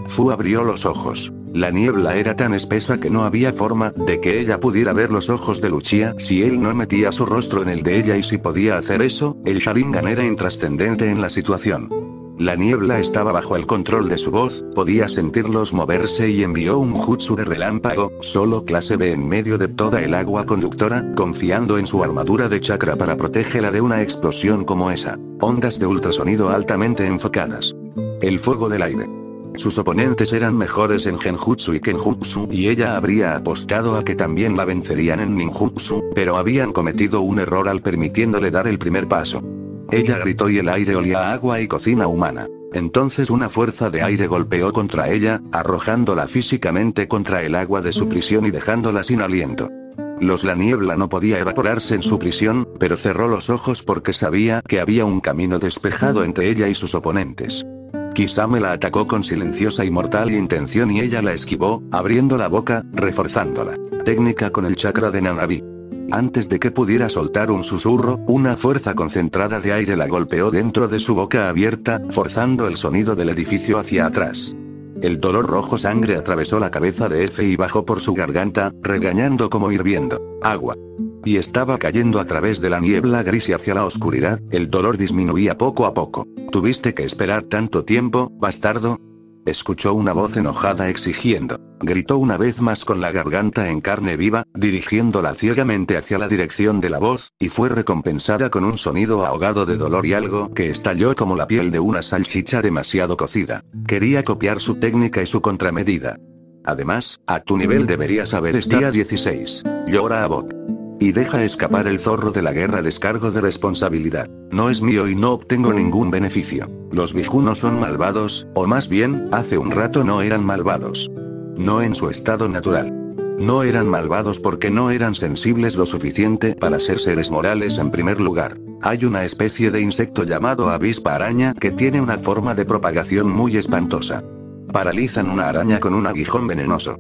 [SPEAKER 1] Fu abrió los ojos. La niebla era tan espesa que no había forma de que ella pudiera ver los ojos de Uchiha si él no metía su rostro en el de ella, y si podía hacer eso, el Sharingan era intrascendente en la situación. La niebla estaba bajo el control de su voz, podía sentirlos moverse y envió un jutsu de relámpago, solo clase B en medio de toda el agua conductora, confiando en su armadura de chakra para protegerla de una explosión como esa. Ondas de ultrasonido altamente enfocadas. El fuego del aire. Sus oponentes eran mejores en genjutsu y kenjutsu y ella habría apostado a que también la vencerían en ninjutsu, pero habían cometido un error al permitiéndole dar el primer paso. Ella gritó y el aire olía a agua y cocina humana. Entonces una fuerza de aire golpeó contra ella, arrojándola físicamente contra el agua de su prisión y dejándola sin aliento. La niebla no podía evaporarse en su prisión, pero cerró los ojos porque sabía que había un camino despejado entre ella y sus oponentes. Kisame la atacó con silenciosa y mortal intención y ella la esquivó, abriendo la boca, reforzándola. Técnica con el chakra de Nanabi. Antes de que pudiera soltar un susurro, una fuerza concentrada de aire la golpeó dentro de su boca abierta, forzando el sonido del edificio hacia atrás. El dolor rojo sangre atravesó la cabeza de F y bajó por su garganta, regañando como hirviendo. Agua. Y estaba cayendo a través de la niebla gris y hacia la oscuridad, el dolor disminuía poco a poco. ¿Tuviste que esperar tanto tiempo, bastardo? Escuchó una voz enojada exigiendo. Gritó una vez más con la garganta en carne viva, dirigiéndola ciegamente hacia la dirección de la voz, y fue recompensada con un sonido ahogado de dolor y algo que estalló como la piel de una salchicha demasiado cocida. Quería copiar su técnica y su contramedida. Además, a tu nivel deberías haber estado día 16. Llora a Bok. Y deja escapar el zorro de la guerra. Descargo de responsabilidad. No es mío y no obtengo ningún beneficio. Los Biju no son malvados, o más bien, hace un rato no eran malvados. No en su estado natural. No eran malvados porque no eran sensibles lo suficiente para ser seres morales en primer lugar. Hay una especie de insecto llamado avispa araña que tiene una forma de propagación muy espantosa. Paralizan una araña con un aguijón venenoso.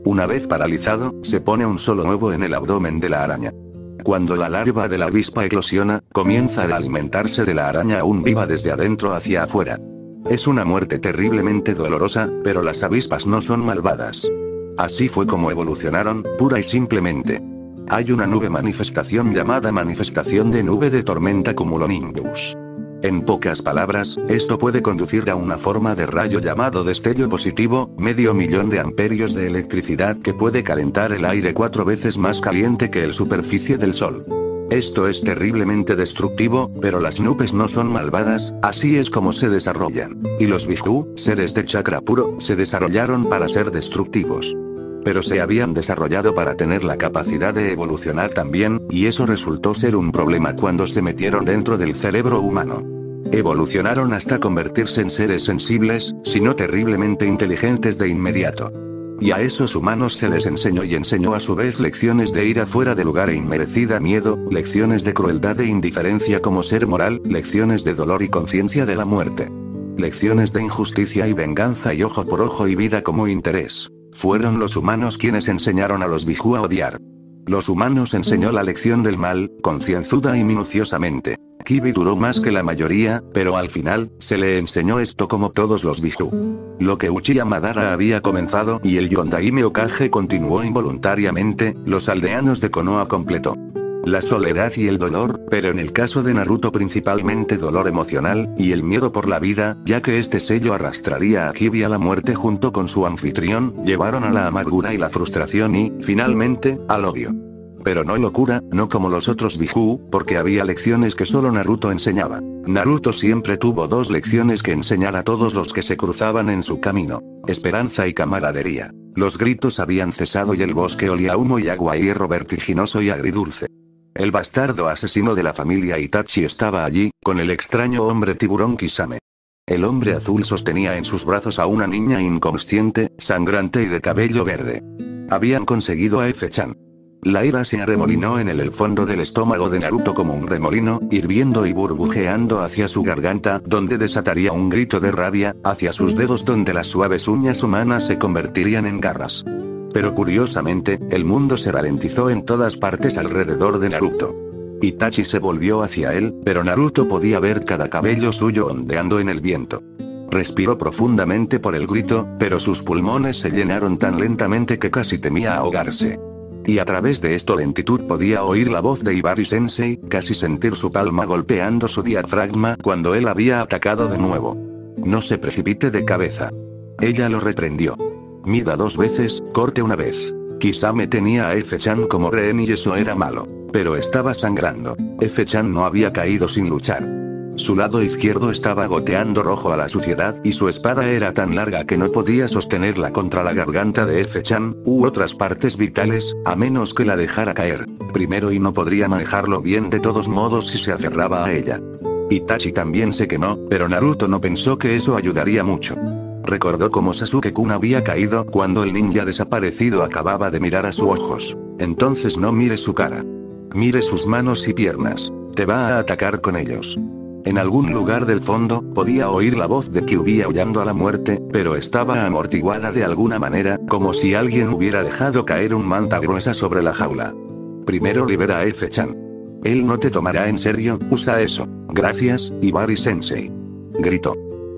[SPEAKER 1] Una vez paralizado, se pone un solo huevo en el abdomen de la araña. Cuando la larva de la avispa eclosiona, comienza a alimentarse de la araña aún viva desde adentro hacia afuera. Es una muerte terriblemente dolorosa, pero las avispas no son malvadas. Así fue como evolucionaron, pura y simplemente. Hay una nube manifestación llamada manifestación de nube de tormenta cumulonimbus. En pocas palabras, esto puede conducir a una forma de rayo llamado destello positivo, 500.000 de amperios de electricidad que puede calentar el aire 4 veces más caliente que el superficie del Sol. Esto es terriblemente destructivo, pero las nubes no son malvadas, así es como se desarrollan. Y los Biju, seres de chakra puro, se desarrollaron para ser destructivos. Pero se habían desarrollado para tener la capacidad de evolucionar también, y eso resultó ser un problema cuando se metieron dentro del cerebro humano. Evolucionaron hasta convertirse en seres sensibles, si no terriblemente inteligentes de inmediato. Y a esos humanos se les enseñó y enseñó a su vez lecciones de ira fuera de lugar e inmerecida miedo, lecciones de crueldad e indiferencia como ser moral, lecciones de dolor y conciencia de la muerte. Lecciones de injusticia y venganza y ojo por ojo y vida como interés. Fueron los humanos quienes enseñaron a los Biju a odiar. Los humanos enseñó la lección del mal, concienzuda y minuciosamente. Kibi duró más que la mayoría, pero al final, se le enseñó esto como todos los Biju. Lo que Uchiha Madara había comenzado y el Yondaime Hokage continuó involuntariamente, los aldeanos de Konoha completó. La soledad y el dolor, pero en el caso de Naruto principalmente dolor emocional, y el miedo por la vida, ya que este sello arrastraría a Kibi a la muerte junto con su anfitrión, llevaron a la amargura y la frustración y, finalmente, al odio. Pero no locura, no como los otros Biju, porque había lecciones que solo Naruto enseñaba. Naruto siempre tuvo 2 lecciones que enseñar a todos los que se cruzaban en su camino: esperanza y camaradería. Los gritos habían cesado y el bosque olía a humo y agua y hierro vertiginoso y agridulce. El bastardo asesino de la familia Itachi estaba allí, con el extraño hombre tiburón Kisame. El hombre azul sostenía en sus brazos a una niña inconsciente, sangrante y de cabello verde. Habían conseguido a F-chan. La ira se arremolinó en el fondo del estómago de Naruto como un remolino, hirviendo y burbujeando hacia su garganta, donde desataría un grito de rabia, hacia sus dedos donde las suaves uñas humanas se convertirían en garras. Pero curiosamente, el mundo se ralentizó en todas partes alrededor de Naruto. Itachi se volvió hacia él, pero Naruto podía ver cada cabello suyo ondeando en el viento. Respiró profundamente por el grito, pero sus pulmones se llenaron tan lentamente que casi temía ahogarse. Y a través de esta lentitud podía oír la voz de Ibari-sensei, casi sentir su palma golpeando su diafragma cuando él había atacado de nuevo. No se precipite de cabeza. Ella lo reprendió. Mida 2 veces, corte una vez. Kisame tenía a F-chan como rehén y eso era malo. Pero estaba sangrando. F-chan no había caído sin luchar. Su lado izquierdo estaba goteando rojo a la suciedad y su espada era tan larga que no podía sostenerla contra la garganta de F-chan, u otras partes vitales, a menos que la dejara caer. Primero y no podría manejarlo bien de todos modos si se aferraba a ella. Itachi también se quemó, pero Naruto no pensó que eso ayudaría mucho. Recordó cómo Sasuke-kun había caído cuando el ninja desaparecido acababa de mirar a sus ojos. Entonces no mire su cara. Mire sus manos y piernas. Te va a atacar con ellos. En algún lugar del fondo, podía oír la voz de Kyuubi aullando a la muerte, pero estaba amortiguada de alguna manera, como si alguien hubiera dejado caer un manta gruesa sobre la jaula. Primero libera a F-chan. Él no te tomará en serio, usa eso. Gracias, Ibari-sensei. Gritó.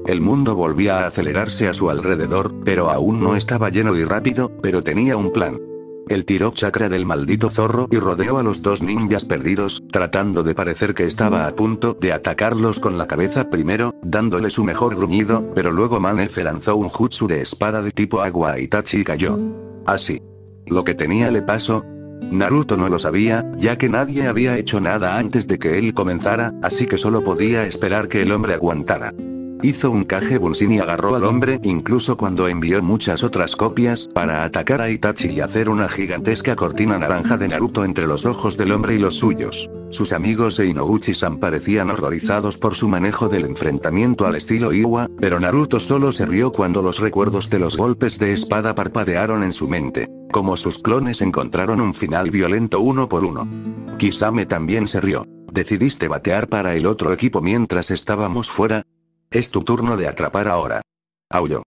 [SPEAKER 1] El mundo volvía a acelerarse a su alrededor, pero aún no estaba lleno y rápido, pero tenía un plan. Él tiró chakra del maldito zorro y rodeó a los dos ninjas perdidos, tratando de parecer que estaba a punto de atacarlos con la cabeza primero, dándole su mejor gruñido, pero luego Manefe lanzó un jutsu de espada de tipo agua a Itachi y cayó. Así. Lo que tenía le pasó. Naruto no lo sabía, ya que nadie había hecho nada antes de que él comenzara, así que solo podía esperar que el hombre aguantara. Hizo un Kage Bunshin y agarró al hombre incluso cuando envió muchas otras copias para atacar a Itachi y hacer una gigantesca cortina naranja de Naruto entre los ojos del hombre y los suyos. Sus amigos e Inoguchi-san parecían horrorizados por su manejo del enfrentamiento al estilo Iwa, pero Naruto solo se rió cuando los recuerdos de los golpes de espada parpadearon en su mente. Como sus clones encontraron un final violento uno por uno. Kisame también se rió. ¿Decidiste batear para el otro equipo mientras estábamos fuera? Es tu turno de atrapar ahora. Aulló.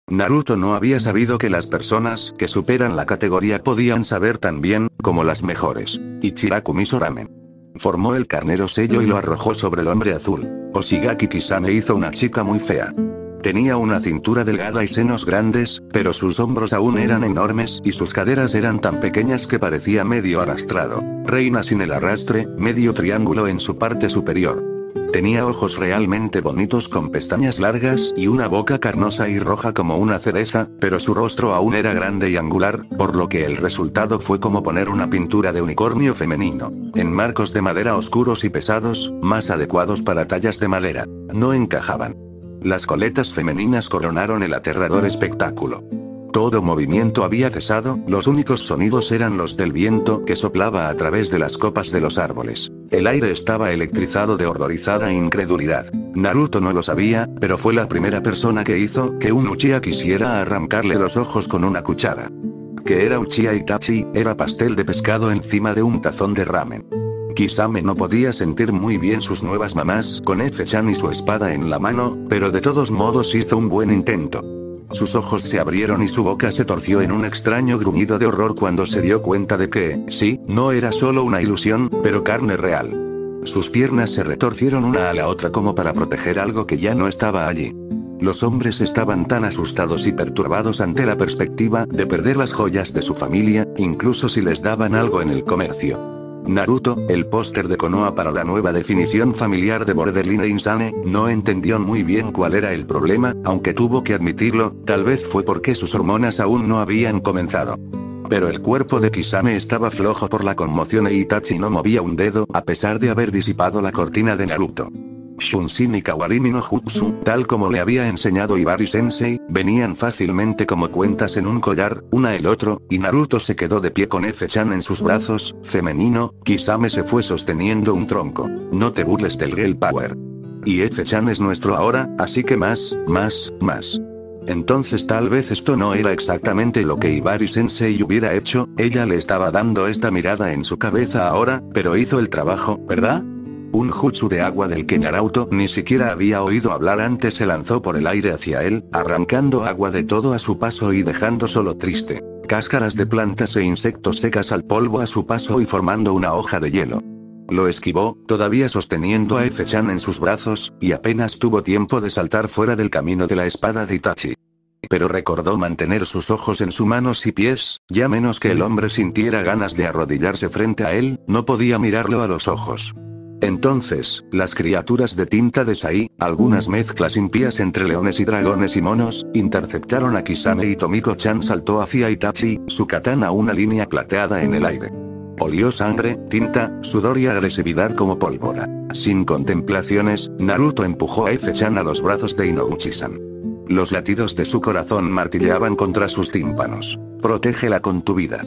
[SPEAKER 1] Naruto no había sabido que las personas que superan la categoría podían saber tan bien como las mejores. Ichiraku Miso Ramen. Formó el carnero sello y lo arrojó sobre el hombre azul. Oshigaki Kisame hizo una chica muy fea. Tenía una cintura delgada y senos grandes, pero sus hombros aún eran enormes y sus caderas eran tan pequeñas que parecía medio arrastrado. Reina sin el arrastre, medio triángulo en su parte superior. Tenía ojos realmente bonitos con pestañas largas y una boca carnosa y roja como una cereza, pero su rostro aún era grande y angular, por lo que el resultado fue como poner una pintura de unicornio femenino, en marcos de madera oscuros y pesados, más adecuados para tallas de madera. No encajaban. Las coletas femeninas coronaron el aterrador espectáculo. Todo movimiento había cesado, los únicos sonidos eran los del viento que soplaba a través de las copas de los árboles. El aire estaba electrizado de horrorizada incredulidad. Naruto no lo sabía, pero fue la primera persona que hizo que un Uchiha quisiera arrancarle los ojos con una cuchara. ¿Qué era Uchiha Itachi? Era pastel de pescado encima de un tazón de ramen. Kisame no podía sentir muy bien sus nuevas mamás con F-chan y su espada en la mano, pero de todos modos hizo un buen intento. Sus ojos se abrieron y su boca se torció en un extraño gruñido de horror cuando se dio cuenta de que, sí, no era solo una ilusión, pero carne real. Sus piernas se retorcieron una a la otra como para proteger algo que ya no estaba allí. Los hombres estaban tan asustados y perturbados ante la perspectiva de perder las joyas de su familia, incluso si les daban algo en el comercio. Naruto, el póster de Konoha para la nueva definición familiar de Borderline Insane, no entendió muy bien cuál era el problema, aunque tuvo que admitirlo, tal vez fue porque sus hormonas aún no habían comenzado. Pero el cuerpo de Kisame estaba flojo por la conmoción e Itachi no movía un dedo, a pesar de haber disipado la cortina de Naruto. Shunshin y Kawarimi no Jutsu, tal como le había enseñado Ibari-sensei, venían fácilmente como cuentas en un collar, una el otro, y Naruto se quedó de pie con F-chan en sus brazos, femenino, Kisame se fue sosteniendo un tronco. No te burles del Girl Power. Y F-chan es nuestro ahora, así que más. Entonces tal vez esto no era exactamente lo que Ibari-sensei hubiera hecho, ella le estaba dando esta mirada en su cabeza ahora, pero hizo el trabajo, ¿verdad? Un jutsu de agua del que Naruto ni siquiera había oído hablar antes se lanzó por el aire hacia él, arrancando agua de todo a su paso y dejando solo triste cáscaras de plantas e insectos secas al polvo a su paso y formando una hoja de hielo. Lo esquivó, todavía sosteniendo a F-chan en sus brazos, y apenas tuvo tiempo de saltar fuera del camino de la espada de Itachi. Pero recordó mantener sus ojos en sus manos y pies, ya menos que el hombre sintiera ganas de arrodillarse frente a él, no podía mirarlo a los ojos. Entonces, las criaturas de tinta de Sai, algunas mezclas impías entre leones y dragones y monos, interceptaron a Kisame y Tomiko-chan saltó hacia Itachi, su katana una línea plateada en el aire. Olió sangre, tinta, sudor y agresividad como pólvora. Sin contemplaciones, Naruto empujó a F-chan a los brazos de Inoguchi-san. Los latidos de su corazón martilleaban contra sus tímpanos. «Protégela con tu vida»,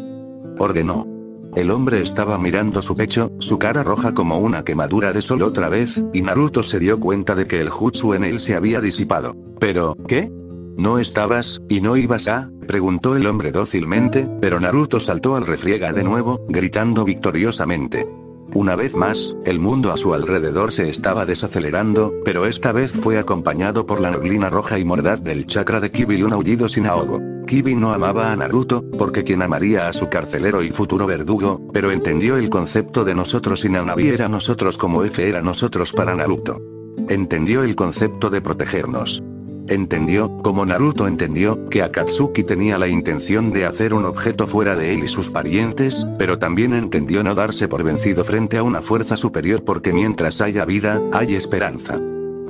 [SPEAKER 1] ordenó. El hombre estaba mirando su pecho, su cara roja como una quemadura de sol otra vez, y Naruto se dio cuenta de que el jutsu en él se había disipado. «¿Pero, qué? ¿No estabas, y no ibas a?», preguntó el hombre dócilmente, pero Naruto saltó al refriega de nuevo, gritando victoriosamente. Una vez más, el mundo a su alrededor se estaba desacelerando, pero esta vez fue acompañado por la neblina roja y mordaz del chakra de Kibi y un aullido sin ahogo. Kibi no amaba a Naruto, porque quien amaría a su carcelero y futuro verdugo, pero entendió el concepto de nosotros y Nanabi era nosotros como F era nosotros para Naruto. Entendió el concepto de protegernos. Entendió, como Naruto entendió, que Akatsuki tenía la intención de hacer un objeto fuera de él y sus parientes, pero también entendió no darse por vencido frente a una fuerza superior porque mientras haya vida, hay esperanza.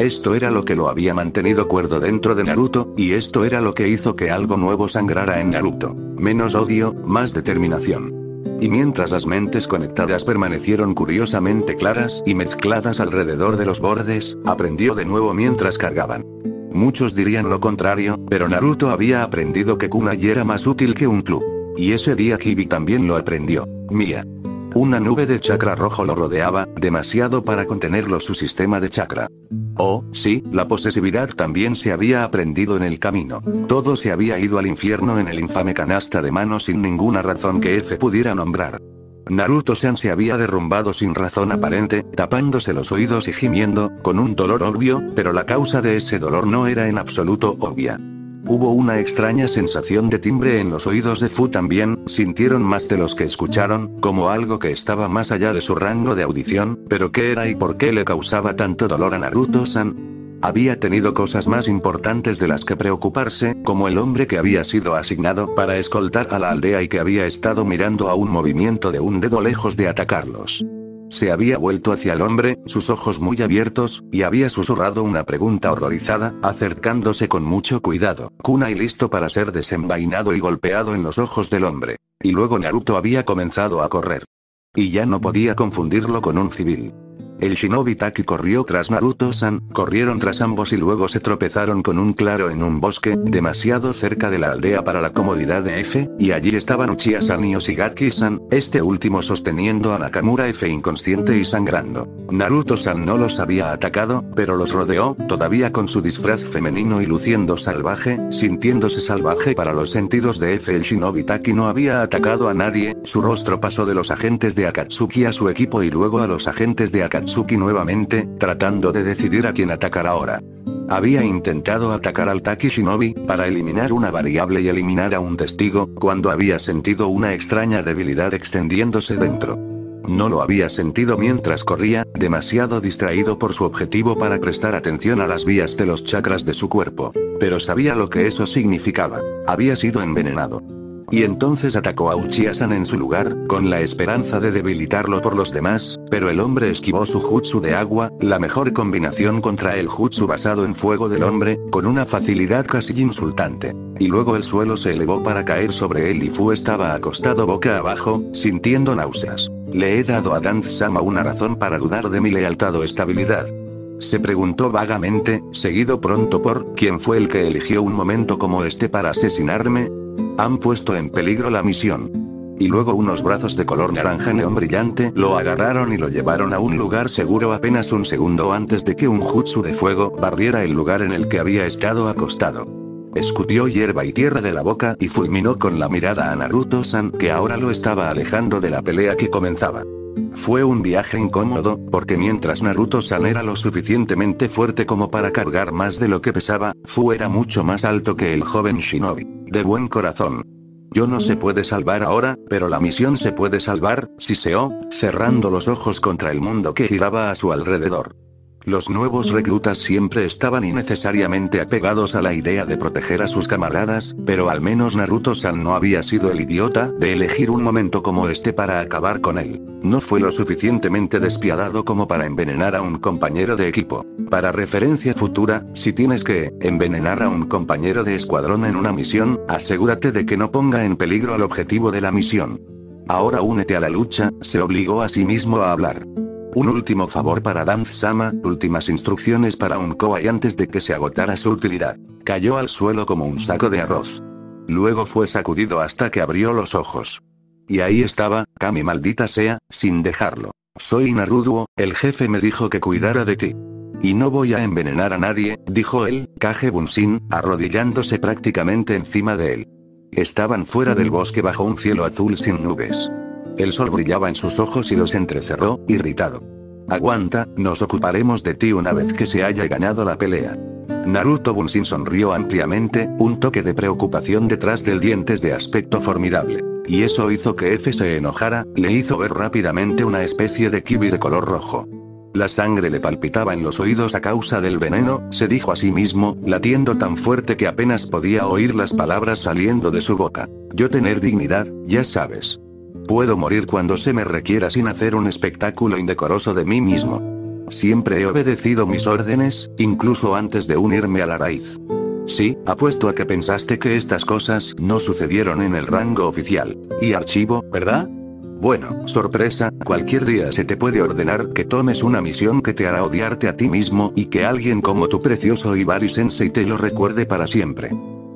[SPEAKER 1] Esto era lo que lo había mantenido cuerdo dentro de Naruto, y esto era lo que hizo que algo nuevo sangrara en Naruto. Menos odio, más determinación. Y mientras las mentes conectadas permanecieron curiosamente claras y mezcladas alrededor de los bordes, aprendió de nuevo mientras cargaban. Muchos dirían lo contrario, pero Naruto había aprendido que kunai era más útil que un club. Y ese día Kibi también lo aprendió. Mía. Una nube de chakra rojo lo rodeaba, demasiado para contenerlo su sistema de chakra. Oh, sí, la posesividad también se había aprendido en el camino. Todo se había ido al infierno en el infame canasta de manos sin ninguna razón que F pudiera nombrar. Naruto-san se había derrumbado sin razón aparente, tapándose los oídos y gimiendo, con un dolor obvio, pero la causa de ese dolor no era en absoluto obvia. Hubo una extraña sensación de timbre en los oídos de Fu también, sintieron más de los que escucharon, como algo que estaba más allá de su rango de audición, pero ¿qué era y por qué le causaba tanto dolor a Naruto-san? Había tenido cosas más importantes de las que preocuparse, como el hombre que había sido asignado para escoltar a la aldea y que había estado mirando a un movimiento de un dedo lejos de atacarlos. Se había vuelto hacia el hombre, sus ojos muy abiertos, y había susurrado una pregunta horrorizada, acercándose con mucho cuidado, kunai listo para ser desenvainado y golpeado en los ojos del hombre. Y luego Naruto había comenzado a correr. Y ya no podía confundirlo con un civil. El shinobi Taki corrió tras Naruto-san, corrieron tras ambos y luego se tropezaron con un claro en un bosque, demasiado cerca de la aldea para la comodidad de F, y allí estaban Uchiha-san y Oshigaki-san, este último sosteniendo a Nakamura F inconsciente y sangrando. Naruto-san no los había atacado, pero los rodeó, todavía con su disfraz femenino y luciendo salvaje, sintiéndose salvaje para los sentidos de F. El shinobi Taki no había atacado a nadie, su rostro pasó de los agentes de Akatsuki a su equipo y luego a los agentes de Akatsuki nuevamente, tratando de decidir a quién atacar ahora. Había intentado atacar al Taki Shinobi, para eliminar una variable y eliminar a un testigo, cuando había sentido una extraña debilidad extendiéndose dentro. No lo había sentido mientras corría, demasiado distraído por su objetivo para prestar atención a las vías de los chakras de su cuerpo. Pero sabía lo que eso significaba. Había sido envenenado. Y entonces atacó a Uchiha-san en su lugar, con la esperanza de debilitarlo por los demás, pero el hombre esquivó su jutsu de agua, la mejor combinación contra el jutsu basado en fuego del hombre, con una facilidad casi insultante. Y luego el suelo se elevó para caer sobre él y Fu estaba acostado boca abajo, sintiendo náuseas. ¿Le he dado a Danz-sama una razón para dudar de mi lealtad o estabilidad?, se preguntó vagamente, seguido pronto por ¿quién fue el que eligió un momento como este para asesinarme? Han puesto en peligro la misión. Y luego unos brazos de color naranja neón brillante lo agarraron y lo llevaron a un lugar seguro apenas un segundo antes de que un jutsu de fuego barriera el lugar en el que había estado acostado. Escutió hierba y tierra de la boca y fulminó con la mirada a Naruto-san que ahora lo estaba alejando de la pelea que comenzaba. Fue un viaje incómodo, porque mientras Naruto-san era lo suficientemente fuerte como para cargar más de lo que pesaba, Fu era mucho más alto que el joven shinobi. De buen corazón. Yo no se puede salvar ahora, pero la misión se puede salvar, siseó, cerrando los ojos contra el mundo que giraba a su alrededor. Los nuevos reclutas siempre estaban innecesariamente apegados a la idea de proteger a sus camaradas, pero al menos Naruto-san no había sido el idiota de elegir un momento como este para acabar con él. No fue lo suficientemente despiadado como para envenenar a un compañero de equipo. Para referencia futura, si tienes que envenenar a un compañero de escuadrón en una misión, asegúrate de que no ponga en peligro al objetivo de la misión. Ahora únete a la lucha, se obligó a sí mismo a hablar. Un último favor para Danzo-sama, últimas instrucciones para un Kouai antes de que se agotara su utilidad. Cayó al suelo como un saco de arroz. Luego fue sacudido hasta que abrió los ojos. Y ahí estaba, Kami maldita sea, sin dejarlo. Soy Naruto, el jefe me dijo que cuidara de ti. Y no voy a envenenar a nadie, dijo él, Kage Bunshin, arrodillándose prácticamente encima de él. Estaban fuera del bosque bajo un cielo azul sin nubes. El sol brillaba en sus ojos y los entrecerró, irritado. Aguanta, nos ocuparemos de ti una vez que se haya ganado la pelea. Naruto Bunshin sonrió ampliamente, un toque de preocupación detrás del dientes de aspecto formidable. Y eso hizo que F se enojara, le hizo ver rápidamente una especie de kiwi de color rojo. La sangre le palpitaba en los oídos a causa del veneno, se dijo a sí mismo, latiendo tan fuerte que apenas podía oír las palabras saliendo de su boca. Yo tener dignidad, ya sabes. Puedo morir cuando se me requiera sin hacer un espectáculo indecoroso de mí mismo. Siempre he obedecido mis órdenes, incluso antes de unirme a la raíz. Sí, apuesto a que pensaste que estas cosas no sucedieron en el rango oficial. Y archivo, ¿verdad? Bueno, sorpresa, cualquier día se te puede ordenar que tomes una misión que te hará odiarte a ti mismo y que alguien como tu precioso Ibari-sensei te lo recuerde para siempre.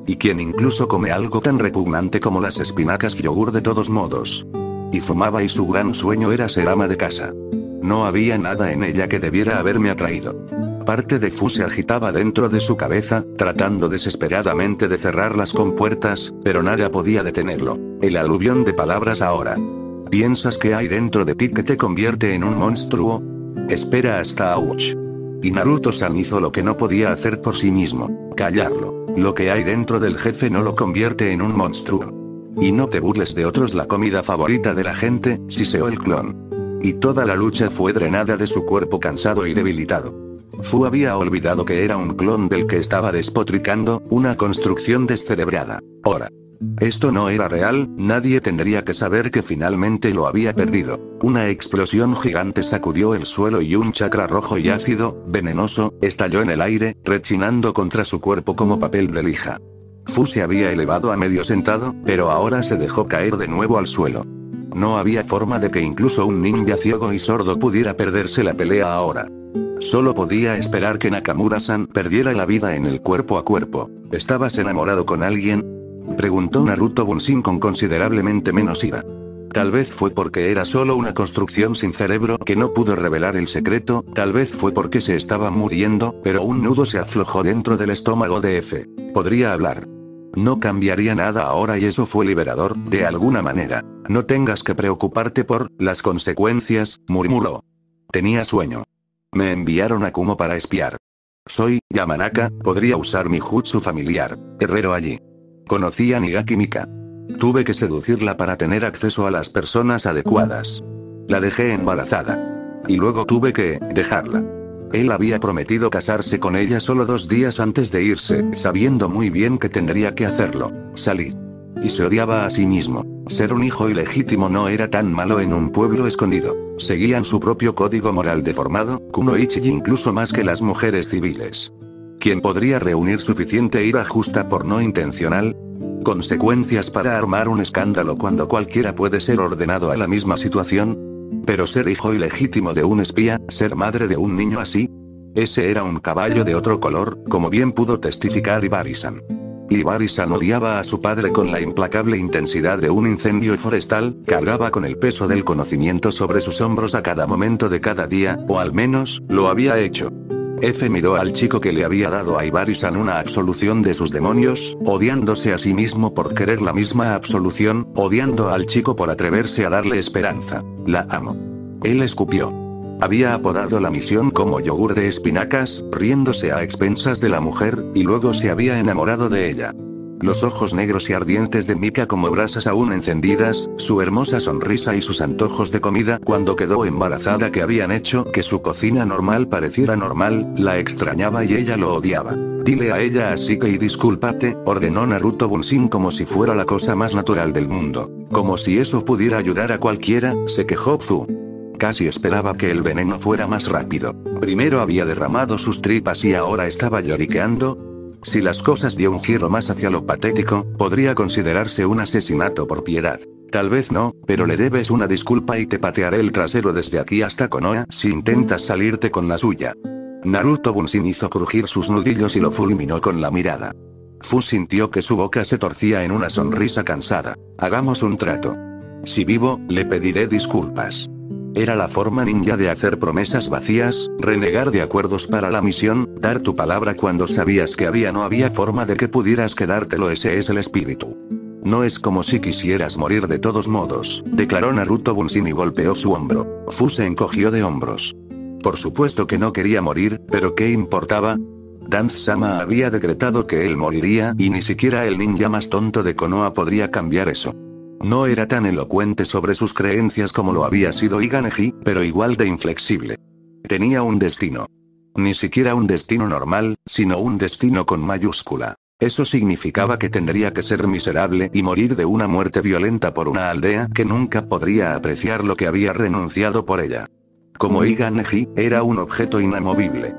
[SPEAKER 1] Y quien incluso come algo tan repugnante como las espinacas y yogur de todos modos. Y fumaba y su gran sueño era ser ama de casa. No había nada en ella que debiera haberme atraído. Parte de Fu se agitaba dentro de su cabeza, tratando desesperadamente de cerrar las compuertas, pero nada podía detenerlo. El aluvión de palabras ahora. ¿Piensas que hay dentro de ti que te convierte en un monstruo? Espera hasta Ouch. Y Naruto-san hizo lo que no podía hacer por sí mismo, callarlo. Lo que hay dentro del jefe no lo convierte en un monstruo. Y no te burles de otros, la comida favorita de la gente, siseó el clon. Y toda la lucha fue drenada de su cuerpo cansado y debilitado. Fu había olvidado que era un clon del que estaba despotricando, una construcción descerebrada. Ahora. Esto no era real, nadie tendría que saber que finalmente lo había perdido. Una explosión gigante sacudió el suelo y un chakra rojo y ácido, venenoso, estalló en el aire, rechinando contra su cuerpo como papel de lija. Fu se había elevado a medio sentado, pero ahora se dejó caer de nuevo al suelo. No había forma de que incluso un ninja ciego y sordo pudiera perderse la pelea ahora. Solo podía esperar que Nakamura-san perdiera la vida en el cuerpo a cuerpo. ¿Estabas enamorado con alguien?, preguntó Naruto Bunshin con considerablemente menos ira. Tal vez fue porque era solo una construcción sin cerebro que no pudo revelar el secreto, tal vez fue porque se estaba muriendo, pero un nudo se aflojó dentro del estómago de F. Podría hablar. No cambiaría nada ahora y eso fue liberador, de alguna manera. No tengas que preocuparte por las consecuencias, murmuró. Tenía sueño. Me enviaron a Kumo para espiar. Soy Yamanaka, podría usar mi jutsu familiar, herrero allí. Conocí a Nigaki Mika. Tuve que seducirla para tener acceso a las personas adecuadas. La dejé embarazada. Y luego tuve que dejarla. Él había prometido casarse con ella solo 2 días antes de irse, sabiendo muy bien que tendría que hacerlo. Salí. Y se odiaba a sí mismo. Ser un hijo ilegítimo no era tan malo en un pueblo escondido. Seguían su propio código moral deformado, kunoichi, incluso más que las mujeres civiles. ¿Quién podría reunir suficiente ira justa por no intencional? ¿Consecuencias para armar un escándalo cuando cualquiera puede ser ordenado a la misma situación? Pero ser hijo ilegítimo de un espía, ser madre de un niño así. Ese era un caballo de otro color, como bien pudo testificar Ibari-san. Ibari-san odiaba a su padre con la implacable intensidad de un incendio forestal, cargaba con el peso del conocimiento sobre sus hombros a cada momento de cada día, o al menos, lo había hecho. F miró al chico que le había dado a Ibari-san una absolución de sus demonios, odiándose a sí mismo por querer la misma absolución, odiando al chico por atreverse a darle esperanza. La amo. Él escupió. Había apodado la misión como yogur de espinacas, riéndose a expensas de la mujer, y luego se había enamorado de ella. Los ojos negros y ardientes de Mika como brasas aún encendidas, su hermosa sonrisa y sus antojos de comida cuando quedó embarazada que habían hecho que su cocina normal pareciera normal, la extrañaba y ella lo odiaba. Dile a ella así que y discúlpate, ordenó Naruto Bunshin como si fuera la cosa más natural del mundo. Como si eso pudiera ayudar a cualquiera, se quejó Fu. Casi esperaba que el veneno fuera más rápido. Primero había derramado sus tripas y ahora estaba lloriqueando. Si las cosas dio un giro más hacia lo patético, podría considerarse un asesinato por piedad. Tal vez no, pero le debes una disculpa y te patearé el trasero desde aquí hasta Konoha si intentas salirte con la suya. Naruto Bunshin hizo crujir sus nudillos y lo fulminó con la mirada. Fu sintió que su boca se torcía en una sonrisa cansada. Hagamos un trato. Si vivo, le pediré disculpas. Era la forma ninja de hacer promesas vacías, renegar de acuerdos para la misión, dar tu palabra cuando sabías que no había forma de que pudieras quedártelo. Ese es el espíritu. No es como si quisieras morir de todos modos, declaró Naruto Bunshin y golpeó su hombro. Fu se encogió de hombros. Por supuesto que no quería morir, pero ¿qué importaba? Danzo-sama había decretado que él moriría y ni siquiera el ninja más tonto de Konoha podría cambiar eso. No era tan elocuente sobre sus creencias como lo había sido Iga Neji, pero igual de inflexible. Tenía un destino. Ni siquiera un destino normal, sino un destino con mayúscula. Eso significaba que tendría que ser miserable y morir de una muerte violenta por una aldea que nunca podría apreciar lo que había renunciado por ella. Como Iga Neji, era un objeto inamovible.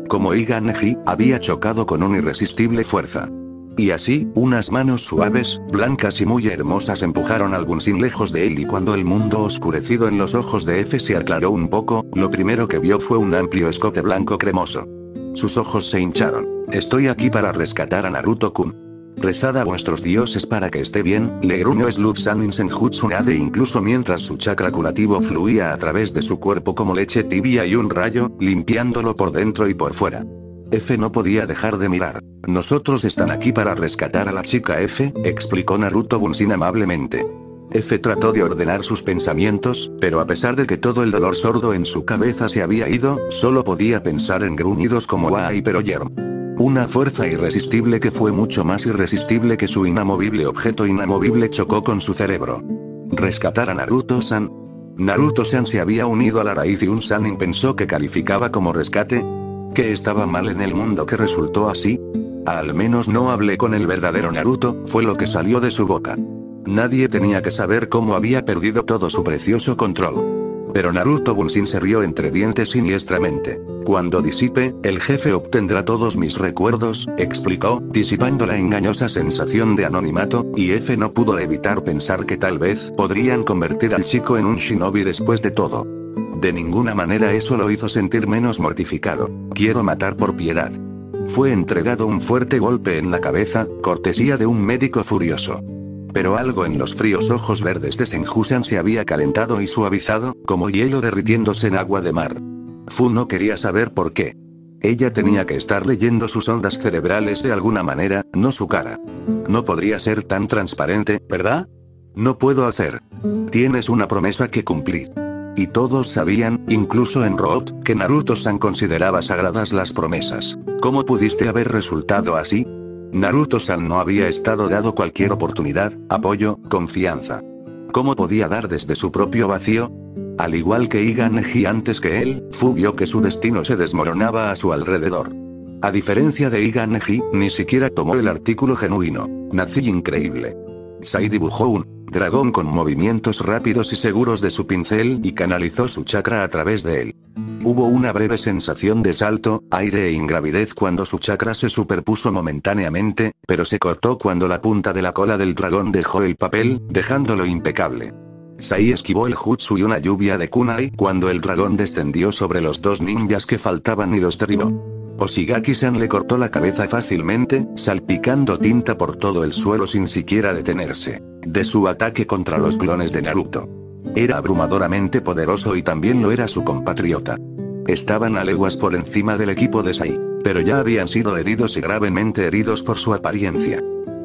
[SPEAKER 1] Como Iga Neji, había chocado con una irresistible fuerza. Y así, unas manos suaves, blancas y muy hermosas empujaron al Bunshin lejos de él y cuando el mundo oscurecido en los ojos de F se aclaró un poco, lo primero que vio fue un amplio escote blanco cremoso. Sus ojos se hincharon. Estoy aquí para rescatar a Naruto-kun. Rezad a vuestros dioses para que esté bien, le gruñó Slug Sanin Senjutsu Nade incluso mientras su chakra curativo fluía a través de su cuerpo como leche tibia y un rayo, limpiándolo por dentro y por fuera. F no podía dejar de mirar. Nosotros están aquí para rescatar a la chica F, explicó Naruto Bunshin amablemente. F trató de ordenar sus pensamientos, pero a pesar de que todo el dolor sordo en su cabeza se había ido, solo podía pensar en gruñidos como Wai pero Yerm. Una fuerza irresistible que fue mucho más irresistible que su inamovible objeto inamovible chocó con su cerebro. Rescatar a Naruto-san. Naruto-san se había unido a la raíz y un Sanin pensó que calificaba como rescate. ¿Qué estaba mal en el mundo que resultó así? Al menos no hablé con el verdadero Naruto, fue lo que salió de su boca. Nadie tenía que saber cómo había perdido todo su precioso control. Pero Naruto Bunshin se rió entre dientes siniestramente. Cuando disipe, el jefe obtendrá todos mis recuerdos, explicó, disipando la engañosa sensación de anonimato, y F no pudo evitar pensar que tal vez podrían convertir al chico en un shinobi después de todo. De ninguna manera eso lo hizo sentir menos mortificado. Quiero matar por piedad. Fue entregado un fuerte golpe en la cabeza, cortesía de un médico furioso. Pero algo en los fríos ojos verdes de Senju-san se había calentado y suavizado, como hielo derritiéndose en agua de mar. Fu no quería saber por qué. Ella tenía que estar leyendo sus ondas cerebrales de alguna manera, no su cara. No podría ser tan transparente, ¿verdad? No puedo hacer. Tienes una promesa que cumplir. Y todos sabían, incluso en Root, que Naruto-san consideraba sagradas las promesas. ¿Cómo pudiste haber resultado así? Naruto-san no había estado dado cualquier oportunidad, apoyo, confianza. ¿Cómo podía dar desde su propio vacío? Al igual que Iga Neji antes que él, Fu vio que su destino se desmoronaba a su alrededor. A diferencia de Iga Neji, ni siquiera tomó el artículo genuino. Nací increíble. Sai dibujó un dragón con movimientos rápidos y seguros de su pincel y canalizó su chakra a través de él. Hubo una breve sensación de salto, aire e ingravidez cuando su chakra se superpuso momentáneamente, pero se cortó cuando la punta de la cola del dragón dejó el papel, dejándolo impecable. Sai esquivó el jutsu y una lluvia de kunai cuando el dragón descendió sobre los dos ninjas que faltaban y los derribó. Oshigaki-san le cortó la cabeza fácilmente, salpicando tinta por todo el suelo sin siquiera detenerse. De su ataque contra los clones de Naruto. Era abrumadoramente poderoso y también lo era su compatriota. Estaban a leguas por encima del equipo de Sai, pero ya habían sido heridos y gravemente heridos por su apariencia.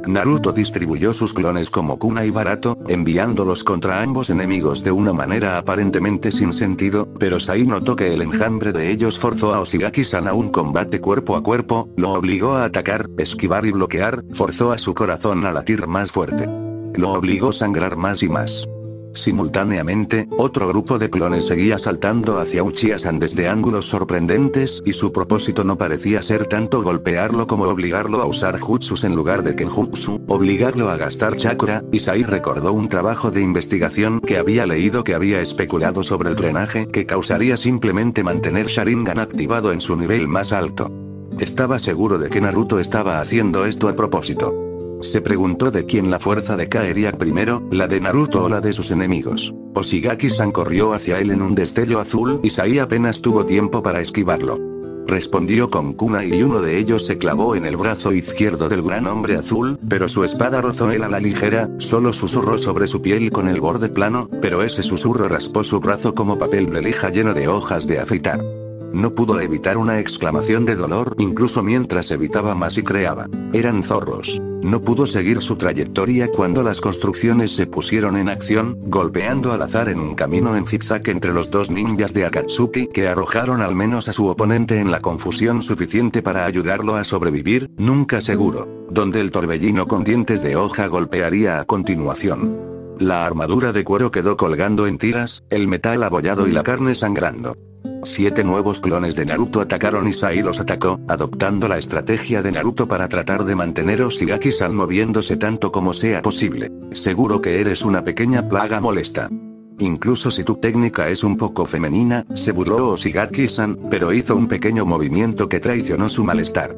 [SPEAKER 1] Naruto distribuyó sus clones como Kuna y Barato, enviándolos contra ambos enemigos de una manera aparentemente sin sentido, pero Sai notó que el enjambre de ellos forzó a Oshigaki-san a un combate cuerpo a cuerpo, lo obligó a atacar, esquivar y bloquear, forzó a su corazón a latir más fuerte. Lo obligó a sangrar más y más. Simultáneamente, otro grupo de clones seguía saltando hacia Uchiha-san desde ángulos sorprendentes y su propósito no parecía ser tanto golpearlo como obligarlo a usar jutsus en lugar de kenjutsu, obligarlo a gastar chakra, y Sai recordó un trabajo de investigación que había leído que había especulado sobre el drenaje que causaría simplemente mantener Sharingan activado en su nivel más alto. Estaba seguro de que Naruto estaba haciendo esto a propósito. Se preguntó de quién la fuerza decaería primero, la de Naruto o la de sus enemigos. Oshigaki-san corrió hacia él en un destello azul y Sai apenas tuvo tiempo para esquivarlo. Respondió con kunai y uno de ellos se clavó en el brazo izquierdo del gran hombre azul, pero su espada rozó él a la ligera, solo susurró sobre su piel con el borde plano, pero ese susurro raspó su brazo como papel de lija lleno de hojas de afeitar. No pudo evitar una exclamación de dolor incluso mientras evitaba más y creaba. Eran zorros. No pudo seguir su trayectoria cuando las construcciones se pusieron en acción, golpeando al azar en un camino en zigzag entre los dos ninjas de Akatsuki que arrojaron al menos a su oponente en la confusión suficiente para ayudarlo a sobrevivir, nunca seguro, donde el torbellino con dientes de hoja golpearía a continuación. La armadura de cuero quedó colgando en tiras, el metal abollado y la carne sangrando. 7 nuevos clones de Naruto atacaron y Sai los atacó, adoptando la estrategia de Naruto para tratar de mantener a Oshigaki-san moviéndose tanto como sea posible. Seguro que eres una pequeña plaga molesta. Incluso si tu técnica es un poco femenina, se burló Oshigaki-san, pero hizo un pequeño movimiento que traicionó su malestar.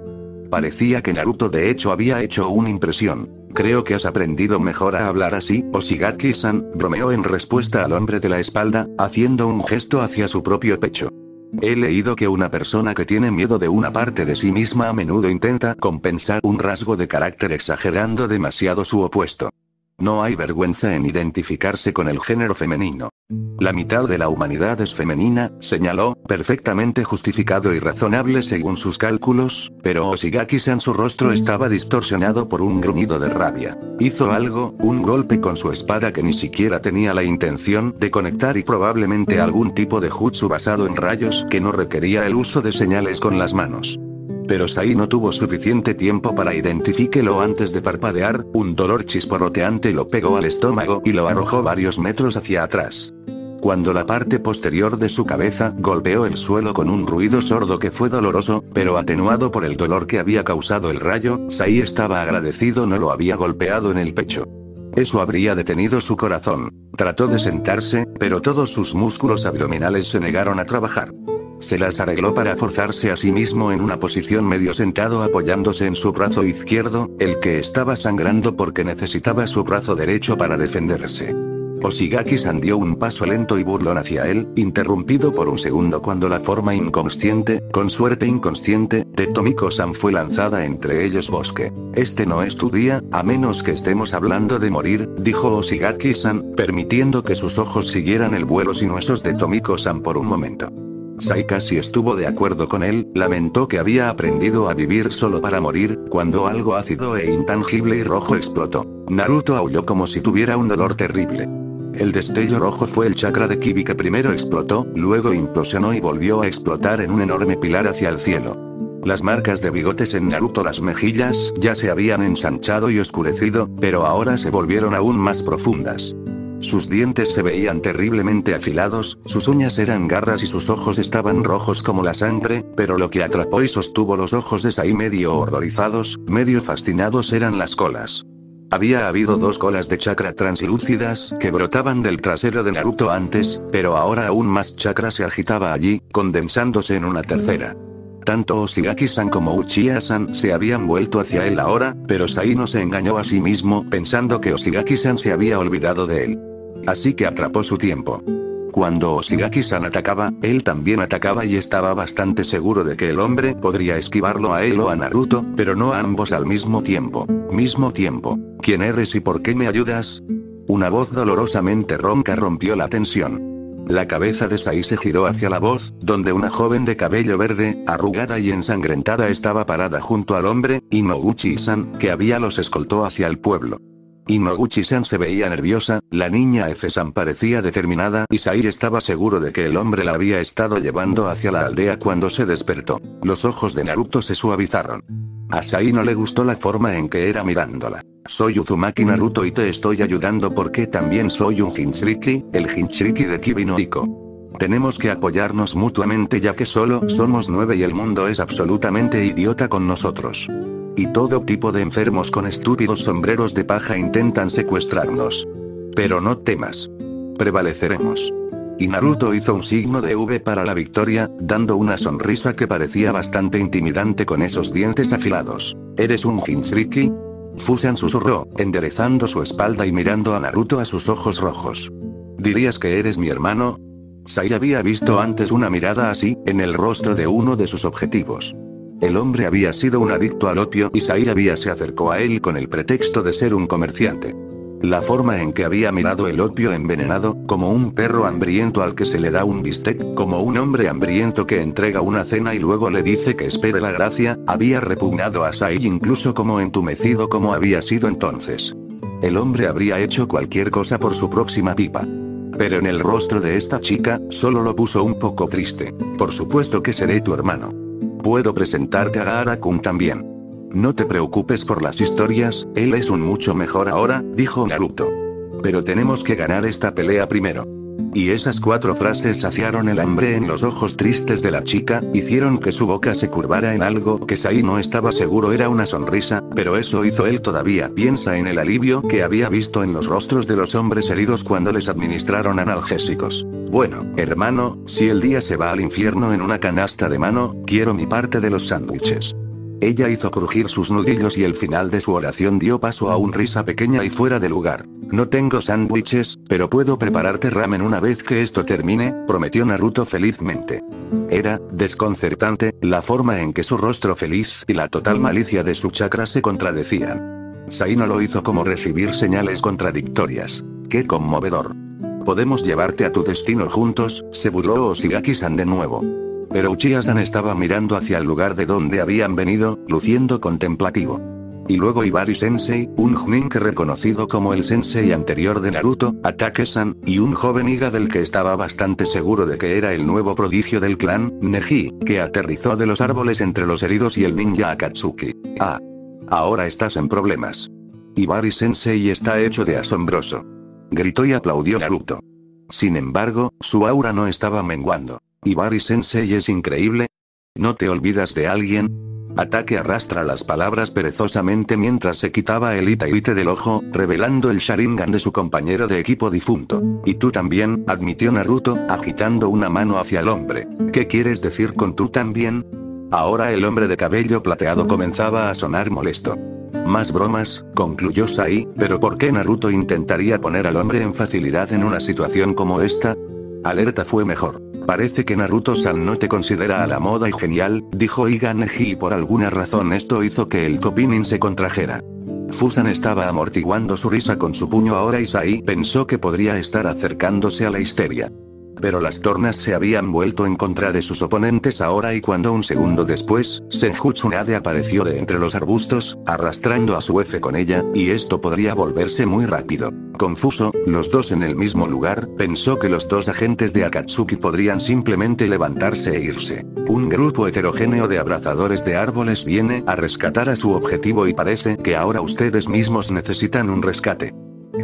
[SPEAKER 1] Parecía que Naruto de hecho había hecho una impresión. Creo que has aprendido mejor a hablar así, Oshigaki-san, bromeó en respuesta al hombre de la espalda, haciendo un gesto hacia su propio pecho. He leído que una persona que tiene miedo de una parte de sí misma a menudo intenta compensar un rasgo de carácter exagerando demasiado su opuesto. No hay vergüenza en identificarse con el género femenino. La mitad de la humanidad es femenina, señaló, perfectamente justificado y razonable según sus cálculos, pero Oshigaki-san su rostro estaba distorsionado por un gruñido de rabia. Hizo algo, un golpe con su espada que ni siquiera tenía la intención de conectar y probablemente algún tipo de jutsu basado en rayos que no requería el uso de señales con las manos. Pero Sai no tuvo suficiente tiempo para identificarlo antes de parpadear, un dolor chisporroteante lo pegó al estómago y lo arrojó varios metros hacia atrás. Cuando la parte posterior de su cabeza golpeó el suelo con un ruido sordo que fue doloroso, pero atenuado por el dolor que había causado el rayo, Sai estaba agradecido no lo había golpeado en el pecho. Eso habría detenido su corazón. Trató de sentarse, pero todos sus músculos abdominales se negaron a trabajar. Se las arregló para forzarse a sí mismo en una posición medio sentado apoyándose en su brazo izquierdo, el que estaba sangrando porque necesitaba su brazo derecho para defenderse. Oshigaki-san dio un paso lento y burlón hacia él, interrumpido por un segundo cuando la forma inconsciente, con suerte inconsciente, de Tomiko-san fue lanzada entre ellos bosque. Este no es tu día, a menos que estemos hablando de morir, dijo Oshigaki-san, permitiendo que sus ojos siguieran el vuelo sinuosos de Tomiko-san por un momento. Sai casi estuvo de acuerdo con él, lamentó que había aprendido a vivir solo para morir, cuando algo ácido e intangible y rojo explotó. Naruto aulló como si tuviera un dolor terrible. El destello rojo fue el chakra de Kibi que primero explotó, luego implosionó y volvió a explotar en un enorme pilar hacia el cielo. Las marcas de bigotes en Naruto las mejillas ya se habían ensanchado y oscurecido, pero ahora se volvieron aún más profundas. Sus dientes se veían terriblemente afilados, sus uñas eran garras y sus ojos estaban rojos como la sangre, pero lo que atrapó y sostuvo los ojos de Sai medio horrorizados, medio fascinados eran las colas. Había habido 2 colas de chakra translúcidas que brotaban del trasero de Naruto antes, pero ahora aún más chakra se agitaba allí, condensándose en una tercera. Tanto Oshigaki-san como Uchiha-san se habían vuelto hacia él ahora, pero Sai no se engañó a sí mismo pensando que Oshigaki-san se había olvidado de él. Así que atrapó su tiempo. Cuando Oshigaki-san atacaba, él también atacaba y estaba bastante seguro de que el hombre podría esquivarlo a él o a Naruto, pero no a ambos al mismo tiempo. Mismo tiempo. ¿Quién eres y por qué me ayudas? Una voz dolorosamente ronca rompió la tensión. La cabeza de Sai se giró hacia la voz, donde una joven de cabello verde, arrugada y ensangrentada estaba parada junto al hombre, Inoguchi-san, que los escoltó hacia el pueblo. Inoguchi-san se veía nerviosa, la niña F-san parecía determinada y Sai estaba seguro de que el hombre la había estado llevando hacia la aldea cuando se despertó. Los ojos de Naruto se suavizaron. A Sai no le gustó la forma en que era mirándola. Soy Uzumaki Naruto y te estoy ayudando porque también soy un Jinchuriki, el Jinchuriki de Kibi no Iko. Tenemos que apoyarnos mutuamente ya que solo somos 9 y el mundo es absolutamente idiota con nosotros. Y todo tipo de enfermos con estúpidos sombreros de paja intentan secuestrarnos. Pero no temas. Prevaleceremos. Y Naruto hizo un signo de V para la victoria, dando una sonrisa que parecía bastante intimidante con esos dientes afilados. ¿Eres un Jinchuriki? Fusan susurró, enderezando su espalda y mirando a Naruto a sus ojos rojos. ¿Dirías que eres mi hermano? Sai había visto antes una mirada así, en el rostro de uno de sus objetivos. El hombre había sido un adicto al opio y Sai se acercó a él con el pretexto de ser un comerciante. La forma en que había mirado el opio envenenado, como un perro hambriento al que se le da un bistec, como un hombre hambriento que entrega una cena y luego le dice que espere la gracia, había repugnado a Sai incluso como entumecido como había sido entonces. El hombre habría hecho cualquier cosa por su próxima pipa. Pero en el rostro de esta chica, solo lo puso un poco triste. Por supuesto que seré tu hermano. Puedo presentarte a Gaara-kun también. No te preocupes por las historias, él es un mucho mejor ahora, dijo Naruto. Pero tenemos que ganar esta pelea primero. Y esas 4 frases saciaron el hambre en los ojos tristes de la chica, hicieron que su boca se curvara en algo que Sai no estaba seguro era una sonrisa, pero eso hizo él todavía. Piensa en el alivio que había visto en los rostros de los hombres heridos cuando les administraron analgésicos. Bueno, hermano, si el día se va al infierno en una canasta de mano, quiero mi parte de los sándwiches. Ella hizo crujir sus nudillos y el final de su oración dio paso a una risa pequeña y fuera de lugar. No tengo sándwiches, pero puedo prepararte ramen una vez que esto termine, prometió Naruto felizmente. Era desconcertante la forma en que su rostro feliz y la total malicia de su chakra se contradecían. Sai no lo hizo como recibir señales contradictorias. ¡Qué conmovedor! Podemos llevarte a tu destino juntos, se burló Oshigaki-san de nuevo. Pero Uchiha-san estaba mirando hacia el lugar de donde habían venido, luciendo contemplativo. Y luego Ibari-sensei, un Chunin que reconocido como el sensei anterior de Naruto, Atake-san, y un joven Iga del que estaba bastante seguro de que era el nuevo prodigio del clan, Neji, que aterrizó de los árboles entre los heridos y el ninja Akatsuki. Ah. Ahora estás en problemas. Ibari-sensei está hecho de asombroso. Gritó y aplaudió Naruto. Sin embargo, su aura no estaba menguando. ¿Ibari-sensei es increíble? ¿No te olvidas de alguien? Atake arrastra las palabras perezosamente mientras se quitaba el itaite del ojo, revelando el Sharingan de su compañero de equipo difunto. Y tú también, admitió Naruto, agitando una mano hacia el hombre. ¿Qué quieres decir con tú también? Ahora el hombre de cabello plateado comenzaba a sonar molesto. Más bromas, concluyó Sai, pero ¿por qué Naruto intentaría poner al hombre en facilidad en una situación como esta? Alerta fue mejor. Parece que Naruto-san no te considera a la moda y genial, dijo Iga Neji y por alguna razón esto hizo que el Kopinin se contrajera. Fusan estaba amortiguando su risa con su puño ahora y Sai pensó que podría estar acercándose a la histeria. Pero las tornas se habían vuelto en contra de sus oponentes ahora y cuando un segundo después, Senju Tsunade apareció de entre los arbustos, arrastrando a su F con ella, y esto podría volverse muy rápido. Confuso, los dos en el mismo lugar, pensó que los dos agentes de Akatsuki podrían simplemente levantarse e irse. Un grupo heterogéneo de abrazadores de árboles viene a rescatar a su objetivo y parece que ahora ustedes mismos necesitan un rescate.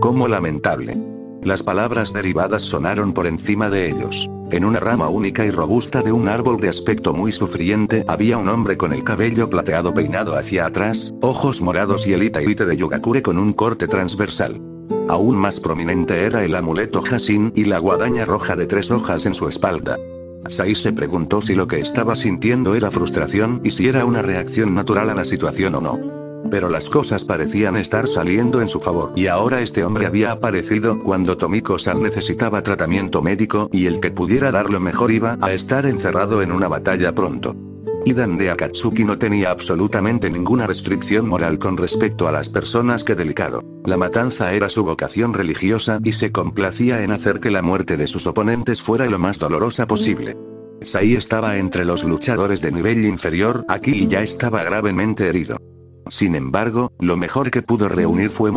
[SPEAKER 1] ¡Cómo lamentable! Las palabras derivadas sonaron por encima de ellos. En una rama única y robusta de un árbol de aspecto muy sufriente había un hombre con el cabello plateado peinado hacia atrás, ojos morados y el itaite de Yogakure con un corte transversal. Aún más prominente era el amuleto Hasin y la guadaña roja de 3 hojas en su espalda. Sai se preguntó si lo que estaba sintiendo era frustración y si era una reacción natural a la situación o no. Pero las cosas parecían estar saliendo en su favor. Y ahora este hombre había aparecido cuando Tomiko-san necesitaba tratamiento médico y el que pudiera dar lo mejor iba a estar encerrado en una batalla pronto. Idan de Akatsuki no tenía absolutamente ninguna restricción moral con respecto a las personas que Delicado. La matanza era su vocación religiosa y se complacía en hacer que la muerte de sus oponentes fuera lo más dolorosa posible. Sai estaba entre los luchadores de nivel inferior aquí y ya estaba gravemente herido. Sin embargo, lo mejor que pudo reunir fue